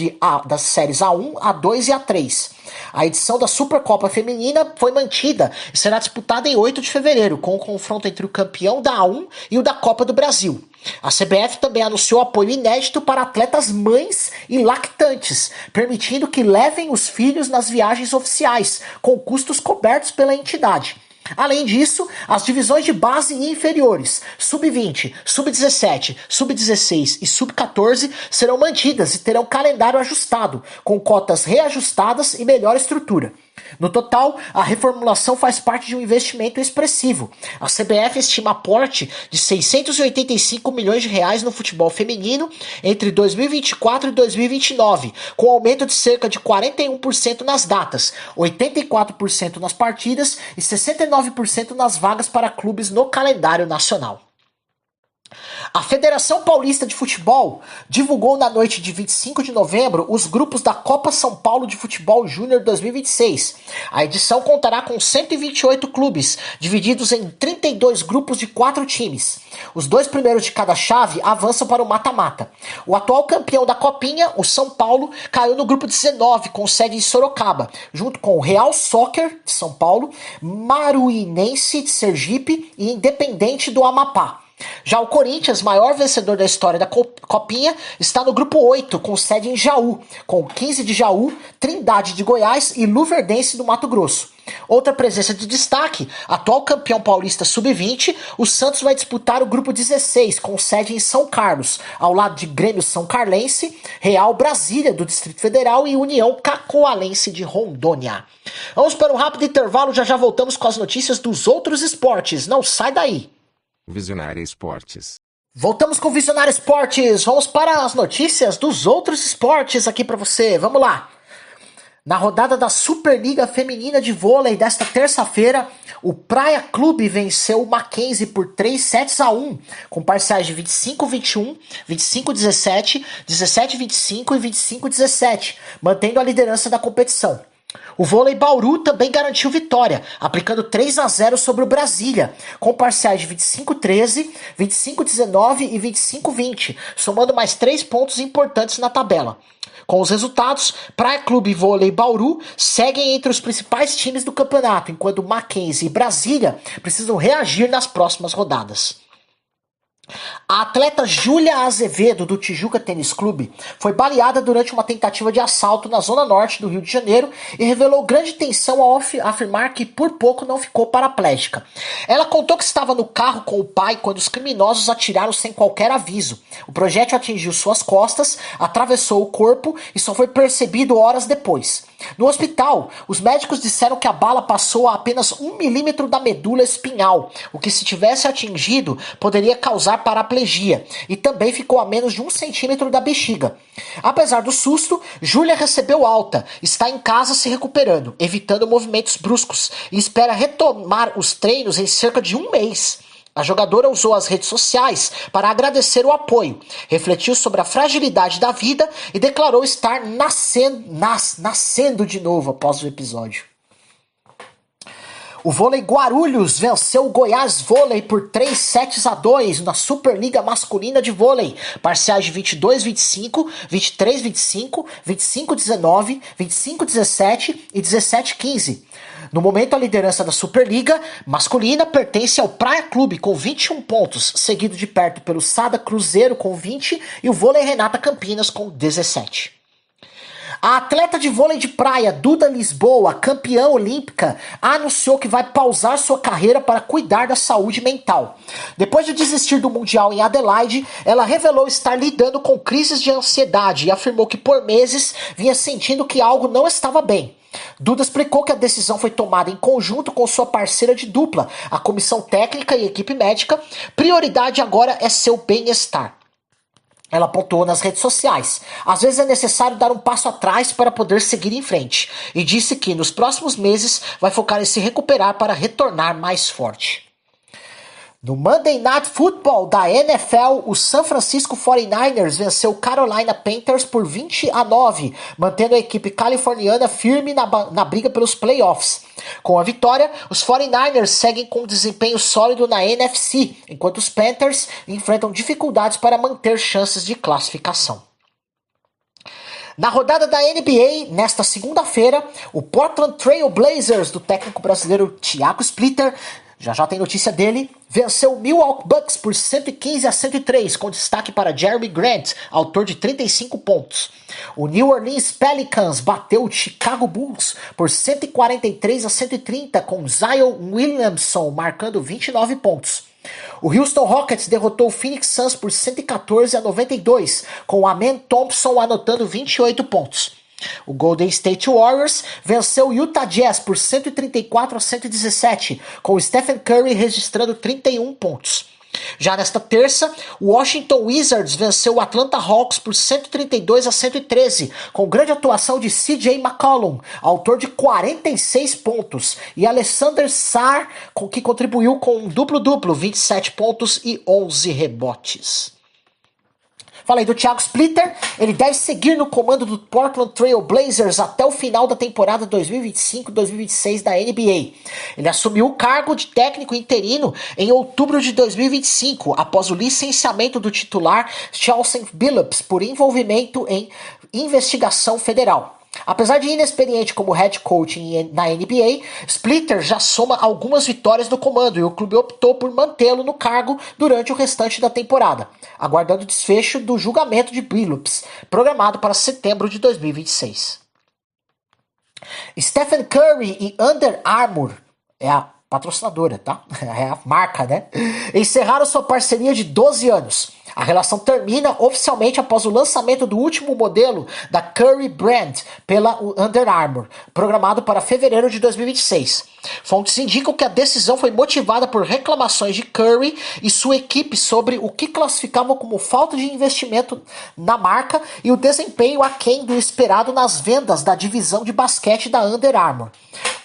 das séries A1, A2 e A3. A edição da Supercopa Feminina foi mantida e será disputada em 8 de fevereiro, com o confronto entre o campeão da A1 e o da Copa do Brasil. A CBF também anunciou apoio inédito para atletas mães e lactantes, permitindo que levem os filhos nas viagens oficiais, com custos cobertos pela entidade. Além disso, as divisões de base e inferiores, sub-20, sub-17, sub-16 e sub-14 serão mantidas e terão calendário ajustado, com cotas reajustadas e melhor estrutura. No total, a reformulação faz parte de um investimento expressivo. A CBF estima aporte de 685 milhões de reais no futebol feminino entre 2024 e 2029, com aumento de cerca de 41% nas datas, 84% nas partidas e 69% nas vagas para clubes no calendário nacional. A Federação Paulista de Futebol divulgou na noite de 25 de novembro os grupos da Copa São Paulo de Futebol Júnior 2026. A edição contará com 128 clubes, divididos em 32 grupos de 4 times. Os 2 primeiros de cada chave avançam para o mata-mata. O atual campeão da Copinha, o São Paulo, caiu no grupo 19, com sede em Sorocaba, junto com o Real Soccer de São Paulo, Maruinense de Sergipe e Independente do Amapá. Já o Corinthians, maior vencedor da história da Copinha, está no grupo 8, com sede em Jaú, com 15 de Jaú, Trindade de Goiás e Luverdense do Mato Grosso. Outra presença de destaque, atual campeão paulista sub-20, o Santos vai disputar o grupo 16, com sede em São Carlos, ao lado de Grêmio São Carlense, Real Brasília do Distrito Federal e União Cacoalense de Rondônia. Vamos para um rápido intervalo, já voltamos com as notícias dos outros esportes. Não sai daí! Visionária Esportes. Voltamos com Visionária Esportes. Vamos para as notícias dos outros esportes aqui para você. Vamos lá. Na rodada da Superliga Feminina de Vôlei desta terça-feira, o Praia Clube venceu o Mackenzie por 3 sets a 1, com parciais de 25-21, 25-17, 17-25 e 25-17, mantendo a liderança da competição. O vôlei Bauru também garantiu vitória, aplicando 3-0 sobre o Brasília, com parciais de 25-13, 25-19 e 25-20, somando mais 3 pontos importantes na tabela. Com os resultados, Praia Clube e Vôlei Bauru seguem entre os principais times do campeonato, enquanto Mackenzie e Brasília precisam reagir nas próximas rodadas. A atleta Júlia Azevedo, do Tijuca Tênis Clube, foi baleada durante uma tentativa de assalto na zona norte do Rio de Janeiro e revelou grande tensão ao afirmar que por pouco não ficou paraplégica. Ela contou que estava no carro com o pai quando os criminosos atiraram sem qualquer aviso. O projétil atingiu suas costas, atravessou o corpo e só foi percebido horas depois. No hospital, os médicos disseram que a bala passou a apenas 1 milímetro da medula espinhal, o que, se tivesse atingido, poderia causar paraplegia, e também ficou a menos de 1 centímetro da bexiga. Apesar do susto, Júlia recebeu alta, está em casa se recuperando, evitando movimentos bruscos, e espera retomar os treinos em cerca de 1 mês. A jogadora usou as redes sociais para agradecer o apoio, refletiu sobre a fragilidade da vida e declarou estar nascendo de novo após o episódio. O vôlei Guarulhos venceu o Goiás Vôlei por 3-2 na Superliga Masculina de Vôlei, parciais de 22-25, 23-25, 25-19, 25-17 e 17-15. No momento, a liderança da Superliga masculina pertence ao Praia Clube com 21 pontos, seguido de perto pelo Sada Cruzeiro com 20 e o Vôlei Renata Campinas com 17. A atleta de vôlei de praia Duda Lisboa, campeã olímpica, anunciou que vai pausar sua carreira para cuidar da saúde mental. Depois de desistir do Mundial em Adelaide, ela revelou estar lidando com crises de ansiedade e afirmou que por meses vinha sentindo que algo não estava bem. Duda explicou que a decisão foi tomada em conjunto com sua parceira de dupla, a comissão técnica e equipe médica. Prioridade agora é seu bem-estar. Ela pontuou nas redes sociais: às vezes é necessário dar um passo atrás para poder seguir em frente, e disse que nos próximos meses vai focar em se recuperar para retornar mais forte. No Monday Night Football da NFL, o San Francisco 49ers venceu o Carolina Panthers por 20-9, mantendo a equipe californiana firme na briga pelos playoffs. Com a vitória, os 49ers seguem com desempenho sólido na NFC, enquanto os Panthers enfrentam dificuldades para manter chances de classificação. Na rodada da NBA, nesta segunda-feira, o Portland Trail Blazers, do técnico brasileiro Thiago Splitter, já tem notícia dele, venceu o Milwaukee Bucks por 115-103, com destaque para Jeremy Grant, autor de 35 pontos. O New Orleans Pelicans bateu o Chicago Bulls por 143-130, com Zion Williamson marcando 29 pontos. O Houston Rockets derrotou o Phoenix Suns por 114-92, com Amen Thompson anotando 28 pontos. O Golden State Warriors venceu o Utah Jazz por 134-117, com Stephen Curry registrando 31 pontos. Já nesta terça, o Washington Wizards venceu o Atlanta Hawks por 132-113, com grande atuação de CJ McCollum, autor de 46 pontos, e Alexander Sarr, que contribuiu com um duplo-duplo, 27 pontos e 11 rebotes. Falei do Thiago Splitter, ele deve seguir no comando do Portland Trail Blazers até o final da temporada 2025-2026 da NBA. Ele assumiu o cargo de técnico interino em outubro de 2025, após o licenciamento do titular Chauncey Billups por envolvimento em investigação federal. Apesar de inexperiente como head coach na NBA, Splitter já soma algumas vitórias no comando e o clube optou por mantê-lo no cargo durante o restante da temporada, aguardando o desfecho do julgamento de Billups, programado para setembro de 2026. Stephen Curry e Under Armour, é a patrocinadora, tá? É a marca, né? Encerraram sua parceria de 12 anos. A relação termina oficialmente após o lançamento do último modelo da Curry Brand pela Under Armour, programado para fevereiro de 2026. Fontes indicam que a decisão foi motivada por reclamações de Curry e sua equipe sobre o que classificavam como falta de investimento na marca e o desempenho aquém do esperado nas vendas da divisão de basquete da Under Armour.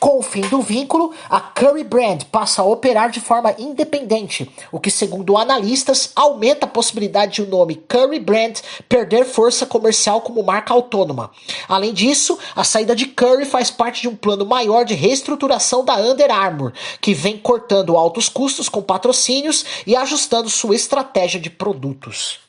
Com o fim do vínculo, a Curry Brand passa a operar de forma independente, o que, segundo analistas, aumenta a possibilidade de o nome Curry Brand perder força comercial como marca autônoma. Além disso, a saída de Curry faz parte de um plano maior de reestruturação da Under Armour, que vem cortando altos custos com patrocínios e ajustando sua estratégia de produtos.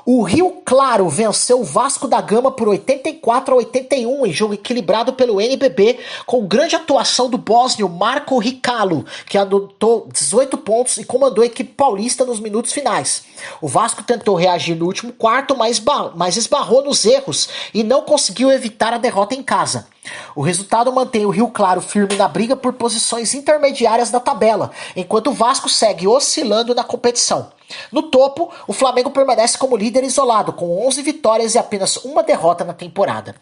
O Rio Claro venceu o Vasco da Gama por 84-81 em jogo equilibrado pelo NBB, com grande atuação do bósnio Marko Ricalo, que anotou 18 pontos e comandou a equipe paulista nos minutos finais. O Vasco tentou reagir no último quarto, mas esbarrou nos erros e não conseguiu evitar a derrota em casa. O resultado mantém o Rio Claro firme na briga por posições intermediárias da tabela, enquanto o Vasco segue oscilando na competição. No topo, o Flamengo permanece como líder isolado, com 11 vitórias e apenas uma derrota na temporada.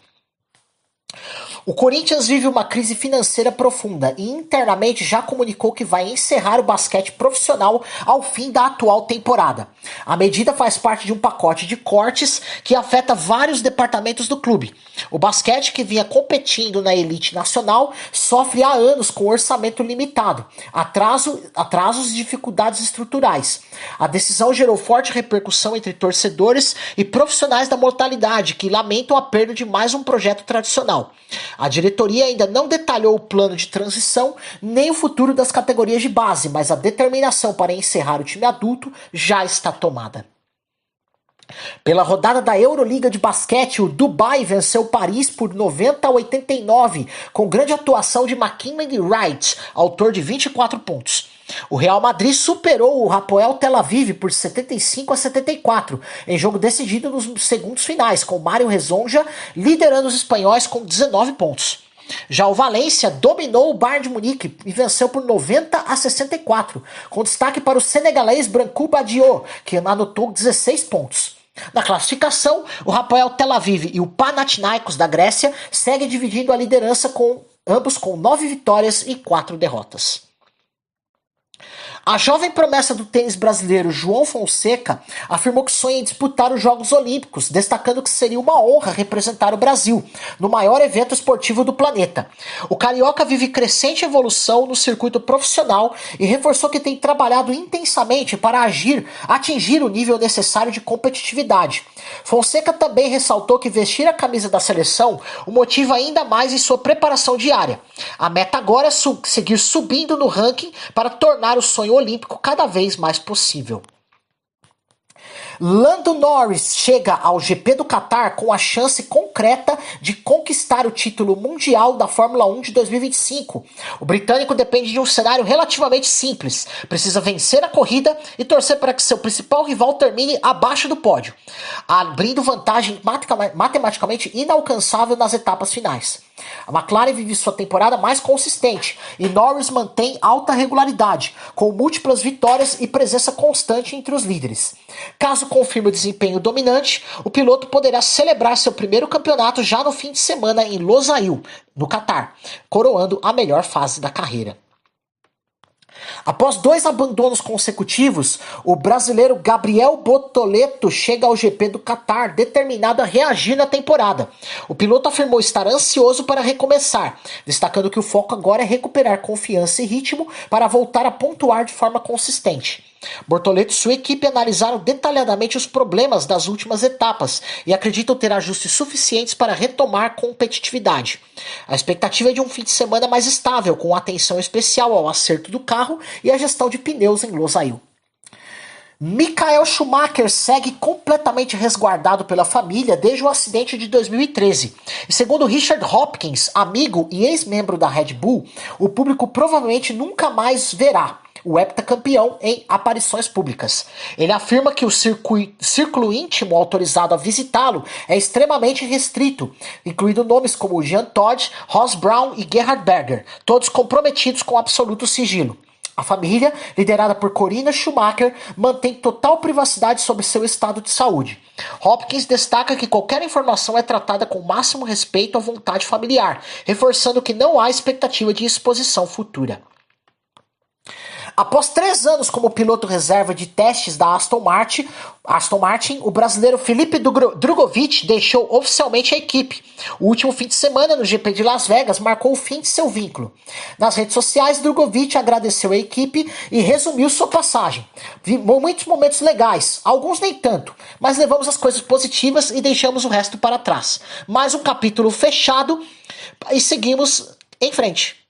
O Corinthians vive uma crise financeira profunda e internamente já comunicou que vai encerrar o basquete profissional ao fim da atual temporada. A medida faz parte de um pacote de cortes que afeta vários departamentos do clube. O basquete, que vinha competindo na elite nacional, sofre há anos com orçamento limitado, atrasos e dificuldades estruturais. A decisão gerou forte repercussão entre torcedores e profissionais da modalidade, que lamentam a perda de mais um projeto tradicional. A diretoria ainda não detalhou o plano de transição nem o futuro das categorias de base, mas a determinação para encerrar o time adulto já está tomada. Pela rodada da Euroliga de basquete, o Dubai venceu Paris por 90-89, com grande atuação de Mackinley Wright, autor de 24 pontos. O Real Madrid superou o Hapoel Tel Aviv por 75-74, em jogo decidido nos segundos finais, com Mário Rezonja liderando os espanhóis com 19 pontos. Já o Valência dominou o Bayern de Munique e venceu por 90-64, com destaque para o senegalês Branco Badiou, que anotou 16 pontos. Na classificação, o Hapoel Tel Aviv e o Panathinaikos da Grécia seguem dividindo a liderança, ambos com 9 vitórias e 4 derrotas. A jovem promessa do tênis brasileiro João Fonseca afirmou que sonha em disputar os Jogos Olímpicos, destacando que seria uma honra representar o Brasil no maior evento esportivo do planeta. O carioca vive crescente evolução no circuito profissional e reforçou que tem trabalhado intensamente para atingir o nível necessário de competitividade. Fonseca também ressaltou que vestir a camisa da seleção o motiva ainda mais em sua preparação diária. A meta agora é seguir subindo no ranking para tornar o sonho olímpico cada vez mais possível. Lando Norris chega ao GP do Qatar com a chance concreta de conquistar o título mundial da Fórmula 1 de 2025. O britânico depende de um cenário relativamente simples. Precisa vencer a corrida e torcer para que seu principal rival termine abaixo do pódio, abrindo vantagem matematicamente inalcançável nas etapas finais. A McLaren vive sua temporada mais consistente e Norris mantém alta regularidade, com múltiplas vitórias e presença constante entre os líderes. Caso confirme o desempenho dominante, o piloto poderá celebrar seu primeiro campeonato já no fim de semana em Losail, no Catar, coroando a melhor fase da carreira. Após 2 abandonos consecutivos, o brasileiro Gabriel Bortoleto chega ao GP do Qatar, determinado a reagir na temporada. O piloto afirmou estar ansioso para recomeçar, destacando que o foco agora é recuperar confiança e ritmo para voltar a pontuar de forma consistente. Bortoleto e sua equipe analisaram detalhadamente os problemas das últimas etapas e acreditam ter ajustes suficientes para retomar competitividade. A expectativa é de um fim de semana mais estável, com atenção especial ao acerto do carro e à gestão de pneus em Losail. Michael Schumacher segue completamente resguardado pela família desde o acidente de 2013. E segundo Richard Hopkins, amigo e ex-membro da Red Bull, o público provavelmente nunca mais verá o heptacampeão em aparições públicas. Ele afirma que o círculo íntimo autorizado a visitá-lo é extremamente restrito, incluindo nomes como Jean Todt, Ross Brown e Gerhard Berger, todos comprometidos com absoluto sigilo. A família, liderada por Corinna Schumacher, mantém total privacidade sobre seu estado de saúde. Hopkins destaca que qualquer informação é tratada com o máximo respeito à vontade familiar, reforçando que não há expectativa de exposição futura. Após 3 anos como piloto reserva de testes da Aston Martin, o brasileiro Felipe Drugovich deixou oficialmente a equipe. O último fim de semana no GP de Las Vegas marcou o fim de seu vínculo. Nas redes sociais, Drugovich agradeceu a equipe e resumiu sua passagem. Vi muitos momentos legais, alguns nem tanto, mas levamos as coisas positivas e deixamos o resto para trás. Mais um capítulo fechado e seguimos em frente.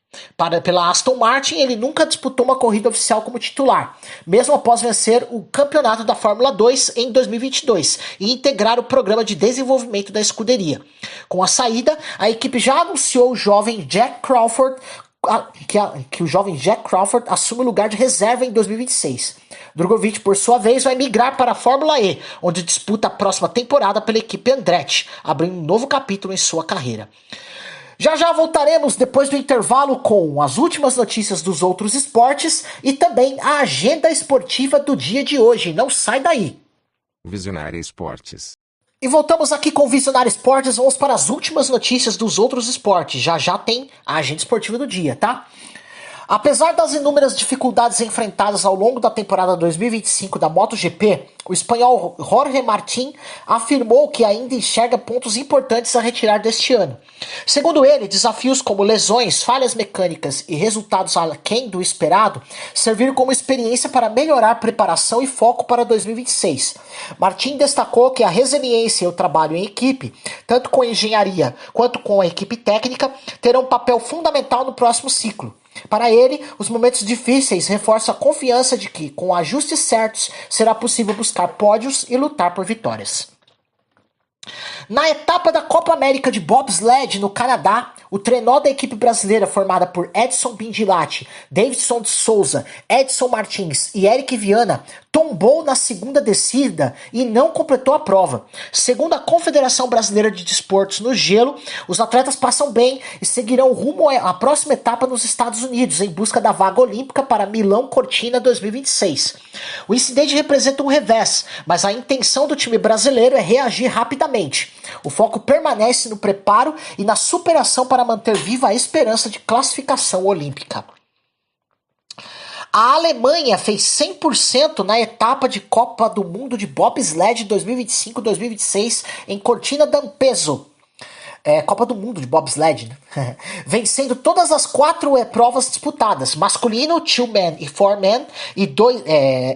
Pela Aston Martin, ele nunca disputou uma corrida oficial como titular, mesmo após vencer o campeonato da Fórmula 2 em 2022 e integrar o programa de desenvolvimento da escuderia. Com a saída, a equipe já anunciou o jovem Jack Crawford, que o jovem Jack Crawford assume o lugar de reserva em 2026. Drugovich, por sua vez, vai migrar para a Fórmula E, onde disputa a próxima temporada pela equipe Andretti, abrindo um novo capítulo em sua carreira. Já voltaremos depois do intervalo com as últimas notícias dos outros esportes e também a agenda esportiva do dia de hoje. Não sai daí! Visionária Esportes. E voltamos aqui com o Visionária Esportes. Vamos para as últimas notícias dos outros esportes. Já tem a agenda esportiva do dia, tá? Apesar das inúmeras dificuldades enfrentadas ao longo da temporada 2025 da MotoGP, o espanhol Jorge Martín afirmou que ainda enxerga pontos importantes a retirar deste ano. Segundo ele, desafios como lesões, falhas mecânicas e resultados aquém do esperado serviram como experiência para melhorar a preparação e foco para 2026. Martín destacou que a resiliência e o trabalho em equipe, tanto com a engenharia quanto com a equipe técnica, terão um papel fundamental no próximo ciclo. Para ele, os momentos difíceis reforçam a confiança de que, com ajustes certos, será possível buscar pódios e lutar por vitórias. Na etapa da Copa América de Bobsled no Canadá, o trenó da equipe brasileira formada por Edson Bindilatti, Davidson de Souza, Edson Martins e Eric Viana tombou na segunda descida e não completou a prova. Segundo a Confederação Brasileira de Desportos no Gelo, os atletas passam bem e seguirão rumo à próxima etapa nos Estados Unidos em busca da vaga olímpica para Milão Cortina 2026. O incidente representa um revés, mas a intenção do time brasileiro é reagir rapidamente. O foco permanece no preparo e na superação para manter viva a esperança de classificação olímpica. A Alemanha fez 100% na etapa de Copa do Mundo de Bobsled 2025-2026 em Cortina d'Ampezzo. Copa do Mundo de Bobsled, né? Vencendo todas as 4 provas disputadas: masculino, 2-man e 4-man,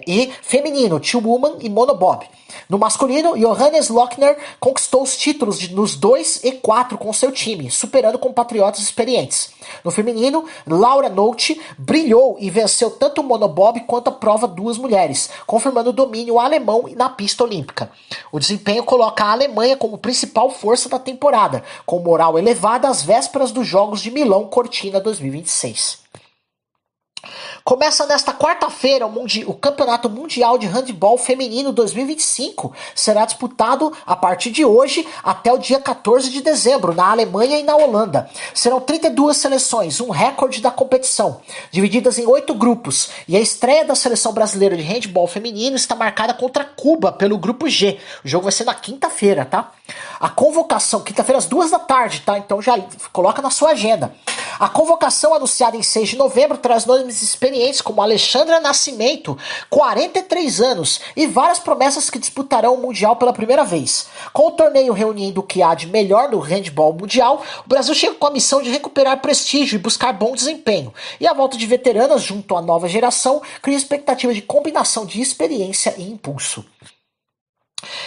e feminino, 2-woman e monobob. No masculino, Johannes Lochner conquistou os títulos nos 2 e 4 com seu time, superando compatriotas experientes. No feminino, Laura Nolte brilhou e venceu tanto o monobob quanto a prova 2 mulheres, confirmando o domínio alemão na pista olímpica. O desempenho coloca a Alemanha como principal força da temporada, com moral elevada às vésperas dos Jogos de Milão Cortina 2026. Começa nesta quarta-feira o Campeonato Mundial de Handebol Feminino 2025. Será disputado a partir de hoje até o dia 14 de dezembro, na Alemanha e na Holanda. Serão 32 seleções, um recorde da competição, divididas em 8 grupos. E a estreia da seleção brasileira de handebol feminino está marcada contra Cuba pelo grupo G. O jogo vai ser na quinta-feira, tá? A convocação, quinta-feira às 2 da tarde, tá? Então já coloca na sua agenda. A convocação anunciada em 6 de novembro traz nomes experientes como Alexandra Nascimento, 43 anos, e várias promessas que disputarão o Mundial pela primeira vez. Com o torneio reunindo o que há de melhor no handebol mundial, o Brasil chega com a missão de recuperar prestígio e buscar bom desempenho. E a volta de veteranas junto à nova geração cria expectativa de combinação de experiência e impulso.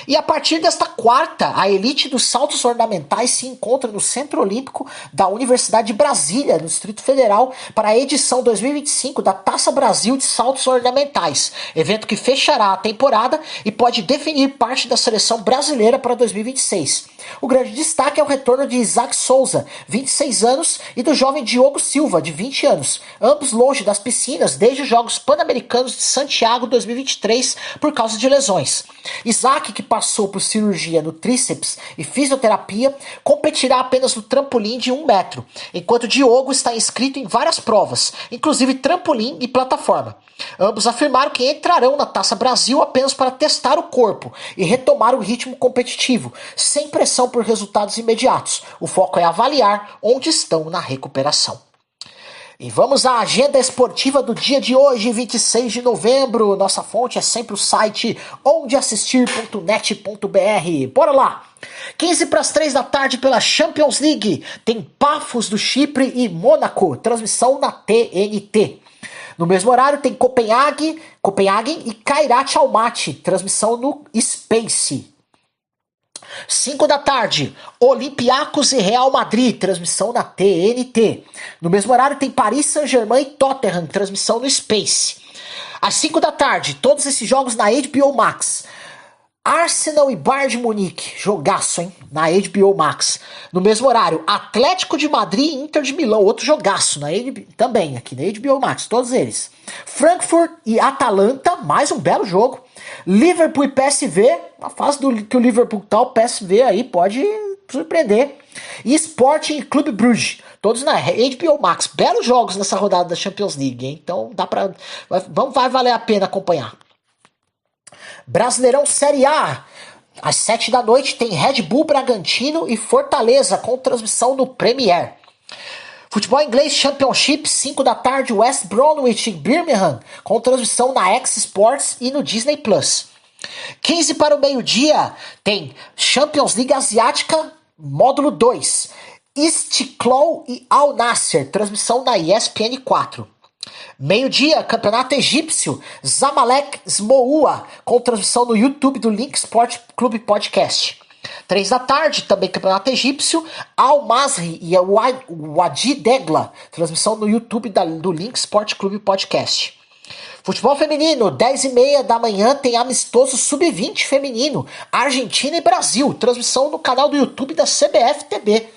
E a partir desta quarta, a elite dos saltos ornamentais se encontra no Centro Olímpico da Universidade de Brasília, no Distrito Federal, para a edição 2025 da Taça Brasil de Saltos Ornamentais, evento que fechará a temporada e pode definir parte da seleção brasileira para 2026. O grande destaque é o retorno de Isaac Souza, 26 anos, e do jovem Diogo Silva, de 20 anos, ambos longe das piscinas desde os Jogos Pan-Americanos de Santiago 2023 por causa de lesões. Isaac, que passou por cirurgia no tríceps e fisioterapia, competirá apenas no trampolim de 1 metro, enquanto Diogo está inscrito em várias provas, inclusive trampolim e plataforma. Ambos afirmaram que entrarão na Taça Brasil apenas para testar o corpo e retomar o ritmo competitivo, sem pressão por resultados imediatos. O foco é avaliar onde estão na recuperação. E vamos à agenda esportiva do dia de hoje, 26 de novembro. Nossa fonte é sempre o site ondeassistir.net.br. Bora lá! 15 para as 3 da tarde pela Champions League. Tem Pafos do Chipre e Mônaco. Transmissão na TNT. No mesmo horário tem Copenhague e Kairat Almaty. Transmissão no Space. 5 da tarde, Olympiacos e Real Madrid, transmissão na TNT. No mesmo horário tem Paris Saint-Germain e Tottenham, transmissão no Space. Às 5 da tarde, todos esses jogos na HBO Max. Arsenal e Bayern de Munique, jogaço, hein? Na HBO Max. No mesmo horário, Atlético de Madrid e Inter de Milão, outro jogaço, também aqui na HBO Max, todos eles. Frankfurt e Atalanta, mais um belo jogo. Liverpool e PSV, a fase que o Liverpool tá, o PSV aí pode surpreender. E Sporting e Clube Brugge, todos na HBO Max. Belos jogos nessa rodada da Champions League, hein? Então vai valer a pena acompanhar. Brasileirão Série A, às 7 da noite tem Red Bull Bragantino e Fortaleza, com transmissão no Premier. Futebol inglês Championship, 5 da tarde, West Bromwich e Birmingham, com transmissão na X Sports e no Disney Plus. 15 para o meio-dia, tem Champions League Asiática, módulo 2, Istiklal e Al Nassr, transmissão na ESPN 4. Meio-dia, Campeonato Egípcio, Zamalek Smoua, com transmissão no YouTube do Link Sport Clube Podcast. 3 da tarde, também Campeonato Egípcio, Al-Masri e Wadi Degla, transmissão no YouTube do Link Sport Clube Podcast. Futebol feminino, 10h30 da manhã, tem amistoso sub-20 feminino, Argentina e Brasil, transmissão no canal do YouTube da CBF TV.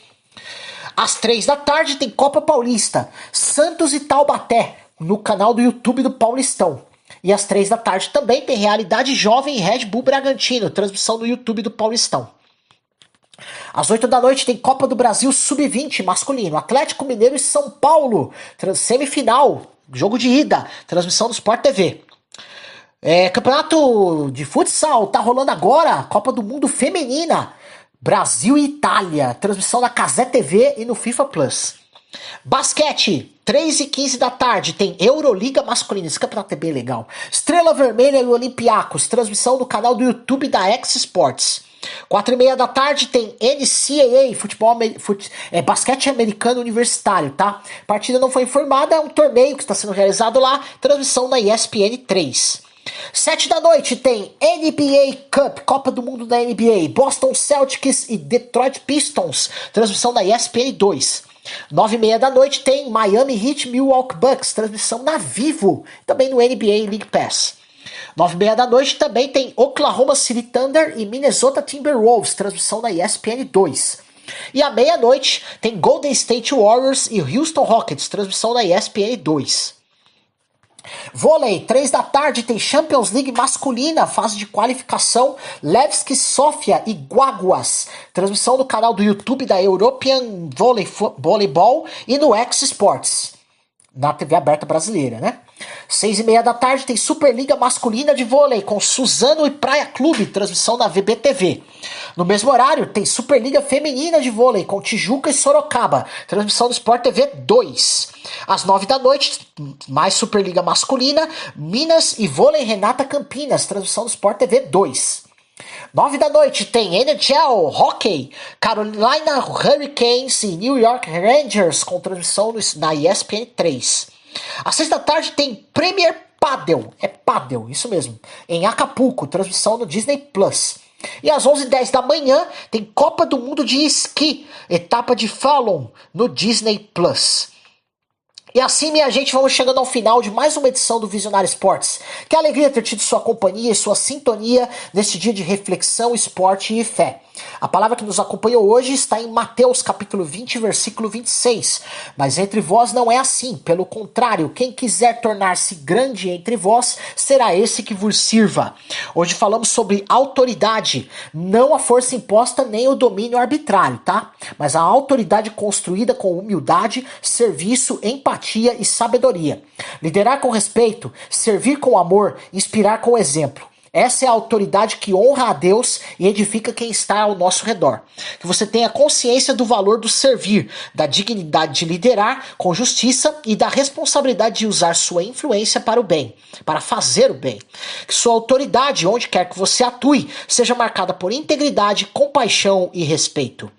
Às 3 da tarde tem Copa Paulista, Santos e Taubaté, no canal do YouTube do Paulistão. E às 3 da tarde também tem Realidade Jovem e Red Bull Bragantino, transmissão no YouTube do Paulistão. Às 8 da noite tem Copa do Brasil Sub-20 masculino, Atlético Mineiro e São Paulo, semifinal, jogo de ida, transmissão do Sport TV. Campeonato de futsal, tá rolando agora, Copa do Mundo Feminina, Brasil e Itália, transmissão na Cazé TV e no FIFA Plus. Basquete, 3h15 da tarde, tem Euroliga masculina, esse campeonato é bem legal. Estrela Vermelha e Olympiacos, transmissão no canal do YouTube da X Sports. 4h30 da tarde tem NCAA, basquete americano universitário, tá? A partida não foi informada, é um torneio que está sendo realizado lá, transmissão na ESPN 3. 7 da noite tem NBA Cup, Copa do Mundo da NBA, Boston Celtics e Detroit Pistons, transmissão na ESPN 2. 9h30 da noite tem Miami Heat Milwaukee Bucks, transmissão na Vivo, também no NBA League Pass. 9h30 da noite também tem Oklahoma City Thunder e Minnesota Timberwolves, transmissão na ESPN 2. E à meia-noite tem Golden State Warriors e Houston Rockets, transmissão na ESPN 2. Vôlei, 3 da tarde tem Champions League masculina, fase de qualificação, Levski Sofia e Guaguas, transmissão no canal do YouTube da European Volleyball e no X Sports, na TV aberta brasileira, né? 6h30 da tarde tem Superliga masculina de vôlei com Suzano e Praia Clube, transmissão na VBTV. No mesmo horário tem Superliga feminina de vôlei com Tijuca e Sorocaba, transmissão do Sport TV 2. Às 9 da noite, mais Superliga masculina, Minas e Vôlei Renata Campinas, transmissão do Sport TV 2. 9 da noite tem NHL, Hockey, Carolina Hurricanes e New York Rangers com transmissão na ESPN 3. Às 6 da tarde tem Premier Padel, isso mesmo, em Acapulco, transmissão no Disney Plus. E às 11h10 da manhã tem Copa do Mundo de Esqui, etapa de Fallon no Disney Plus. E assim, minha gente, vamos chegando ao final de mais uma edição do Visionário Esportes. Que alegria ter tido sua companhia e sua sintonia nesse dia de reflexão, esporte e fé. A palavra que nos acompanhou hoje está em Mateus capítulo 20, versículo 26. Mas entre vós não é assim. Pelo contrário, quem quiser tornar-se grande entre vós, será esse que vos sirva. Hoje falamos sobre autoridade, não a força imposta nem o domínio arbitrário, tá? Mas a autoridade construída com humildade, serviço, empatia e sabedoria. Liderar com respeito, servir com amor, inspirar com exemplo. Essa é a autoridade que honra a Deus e edifica quem está ao nosso redor. Que você tenha consciência do valor do servir, da dignidade de liderar com justiça e da responsabilidade de usar sua influência para o bem, para fazer o bem. Que sua autoridade, onde quer que você atue, seja marcada por integridade, compaixão e respeito.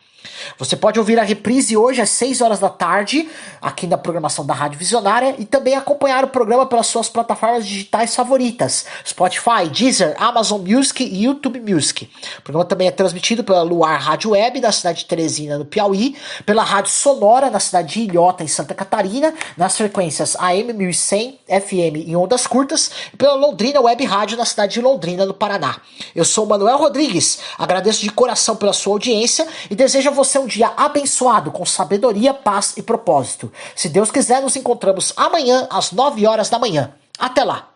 Você pode ouvir a reprise hoje às 6 horas da tarde, aqui na programação da Rádio Visionária, e também acompanhar o programa pelas suas plataformas digitais favoritas, Spotify, Deezer, Amazon Music e YouTube Music. O programa também é transmitido pela Luar Rádio Web, da cidade de Teresina, no Piauí, pela Rádio Sonora, na cidade de Ilhota, em Santa Catarina, nas frequências AM 1100, FM em ondas curtas, e pela Londrina Web Rádio, na cidade de Londrina, no Paraná. Eu sou o Manuel Rodrigues, agradeço de coração pela sua audiência e desejo a você um dia abençoado, com sabedoria, paz e propósito. Se Deus quiser, nos encontramos amanhã às 9 horas da manhã. Até lá!